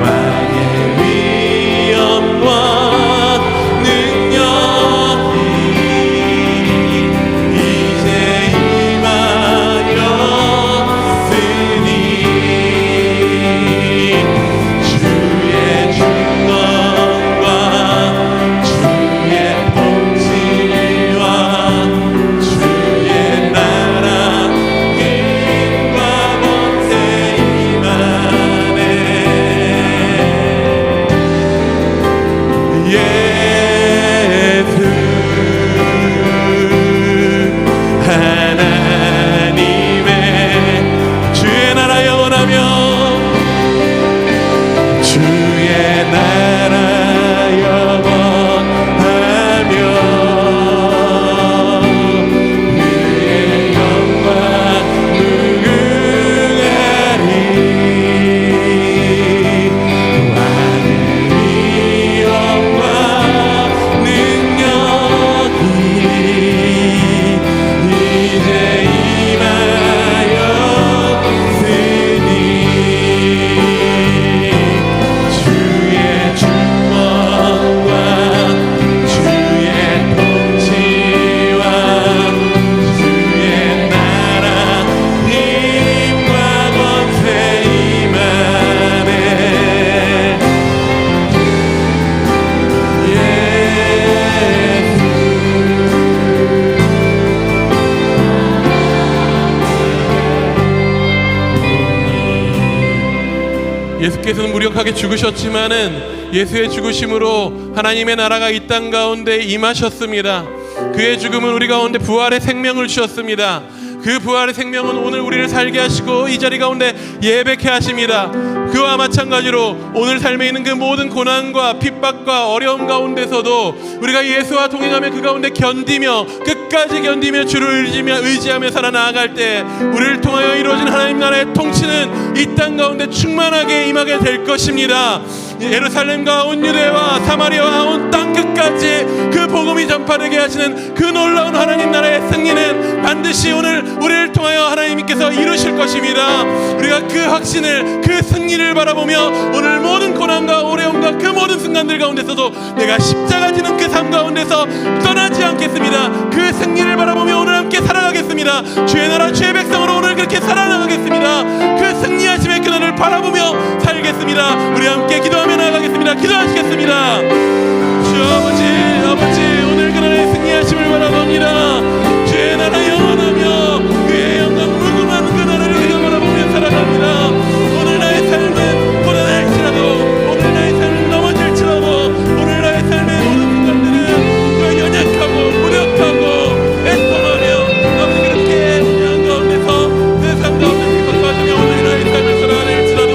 왕의 위엄과 능력이 이제 임하였으니 주의 주권과 주의 통치와 주의 나라 힘과 권세 임하네. 예수 하나님의 주의 나라 영원하며 주의 나라 영원하며 그의 영광 무궁하리 왕의 위엄과 능력이 이제 임하였으니 주의 주권과 주의 통치와 주의 나라 힘과 권세 임하네. 예수께서는 무력하게 죽으셨지만은 예수의 죽으심으로 하나님의 나라가 이 땅 가운데 임하셨습니다. 그의 죽음은 우리 가운데 부활의 생명을 주셨습니다. 그 부활의 생명은 오늘 우리를 살게 하시고 이 자리 가운데 예배케 하십니다. 그와 마찬가지로 오늘 삶에 있는 그 모든 고난과 핍박과 어려움 가운데서도 우리가 예수와 동행하며 그 가운데 견디며 끝까지 견디며 주를 의지하며 살아나아갈 때 우리를 통하여 이루어진 하나님 나라의 통치는 이 땅 가운데 충만하게 임하게 될 것입니다. 예루살렘과 온 유대와 사마리아와 온 땅 끝까지 그 복음이 전파되게 하시는 그 놀라운 하나님 나라의 승리는 반드시 오늘 우리를 통하여 하나님께서 이루실 것입니다. 우리가 그 확신을, 그 승리를 바라보며 오늘 모든 고난과 어려움과 그 모든 순간들 가운데서도 내가 십자가 지는 그 삶 가운데서 떠나지 않겠습니다. 그 승리를 바라보며 오늘 함께 살아가겠습니다. 주의 나라 주의 백성으로 오늘 그렇게 살아나가겠습니다. 그 승리하심의 그날을 바라보며 살겠습니다. 우리 함께 기도하며 나아가겠습니다. 기도하시겠습니다. 주 아버지 오늘 그날의 승리하심을 바라봅니다. 주의 나라 영원하며 그의 영광 무궁한 그 나라를 우리가 바라보며 살아갑니다. 오늘 나의 삶은 고난할지라도, 오늘 나의 삶은 넘어질지라도, 오늘 나의 삶의 모든 순간들은 우리가 연약하고 무력하고 애통하며 아버지 그렇게 양 가운데서 그 삶 가운데 핍박받으며 오늘 나의 삶을 살아낼지라도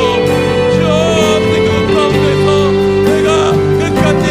주 아버지 그 가운데서 내가 끝까지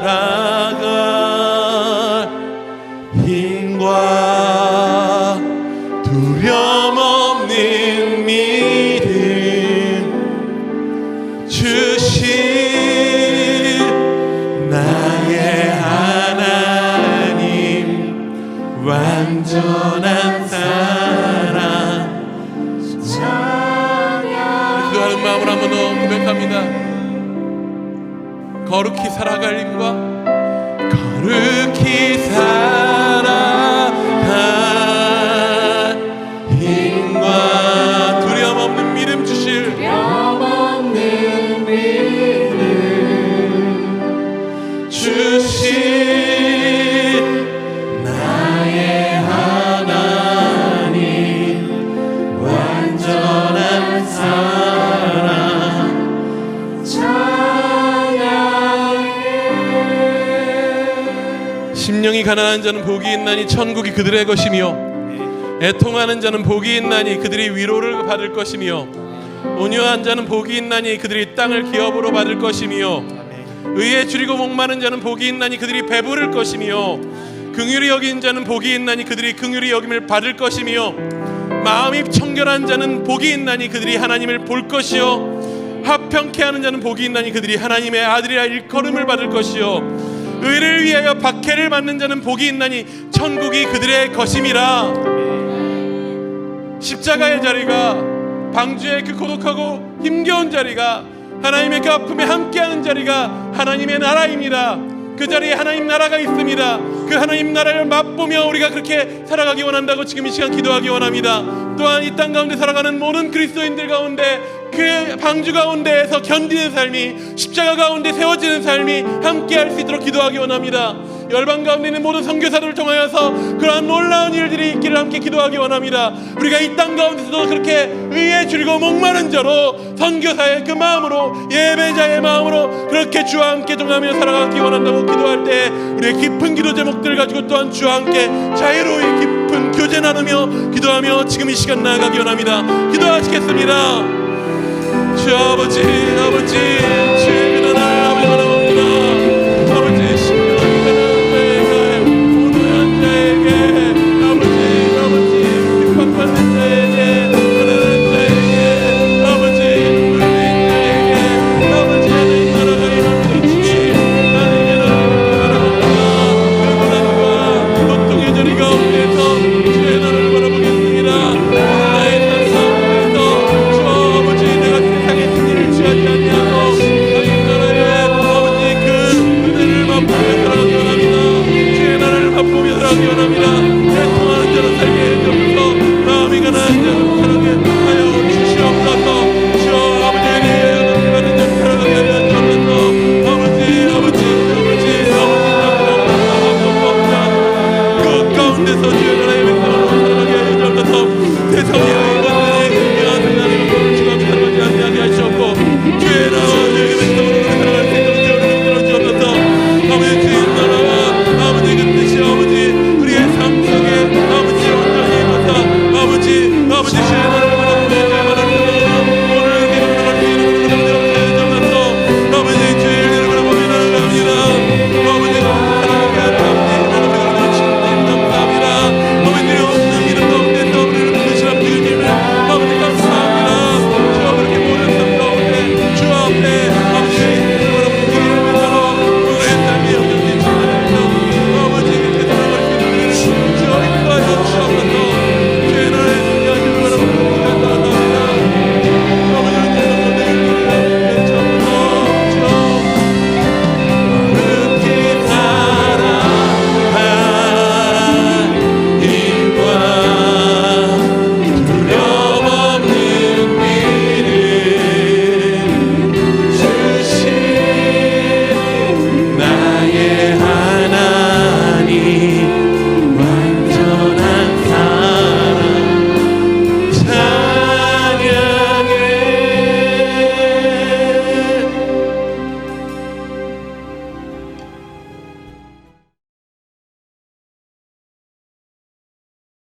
살아갈 힘과 두려움 없는 믿음 주신 나의 하나님 완전한 사랑 그 하는 마음을 한 번 더 고백합니다. 거룩히 살아갈 힘과 거룩히 살아갈 힘과 두려움 없는 믿음 주실 주신 나의 하나님 완전한 사랑 심령이 가난한 자는 복이 있나니 천국이 그들의 것이며 애통하는 자는 복이 있나니 그들이 위로를 받을 것이며 온유한 자는 복이 있나니 그들이 땅을 기업으로 받을 것이며 의에 줄이고 목마른 자는 복이 있나니 그들이 배부를 것이며 긍휼히 여긴 자는 복이 있나니 그들이 긍휼히 여김을 받을 것이며 마음이 청결한 자는 복이 있나니 그들이 하나님을 볼 것이요 화평케 하는 자는 복이 있나니 그들이 하나님의 아들이라 일컬음을 받을 것이요 의를 위하여 박해를 받는 자는 복이 있나니 천국이 그들의 것임이라. 십자가의 자리가 방주의 그 고독하고 힘겨운 자리가 하나님의 그 아픔에 함께하는 자리가 하나님의 나라입니다. 그 자리에 하나님 나라가 있습니다. 그 하나님 나라를 맛보며 우리가 그렇게 살아가기 원한다고 지금 이 시간 기도하기 원합니다. 또한 이 땅 가운데 살아가는 모든 그리스도인들 가운데 그 방주 가운데에서 견디는 삶이 십자가 가운데 세워지는 삶이 함께할 수 있도록 기도하기 원합니다. 열방 가운데 있는 모든 선교사들을 통하여서 그러한 놀라운 일들이 있기를 함께 기도하기 원합니다. 우리가 이 땅 가운데서도 그렇게 의에 줄이고 목마른 자로 선교사의 그 마음으로 예배자의 마음으로 그렇게 주와 함께 동하며 살아가기 원한다고 기도할 때 우리의 깊은 기도 제목들 가지고 또한 주와 함께 자유로이 깊은 교제 나누며 기도하며 지금 이 시간 나아가기 원합니다. 기도하시겠습니다. 주 아버지 아버지 주의 그 나라를 아버지 바라봅니다. 아버지 신령한 자에게 모두한 자에게 아버지 핍박받는 자에게 가난한 자에게 아버지 눈물 흘린 자에게 아버지 하나님 나라가 임함을 주시 하나님의 나라를 바라봅니다. 그분과 고통의 자리 가운데서 주의 나라를 바라보겠습니다. 나의 삶 가운데서 주 아버지 내가 세상의 승리를 취하지 않냐고 하나님 나라의 아버지 그 은혜를 맛보며 살아가기 원합니다. 주의 나라를 맛보며 살아가기 원합니다.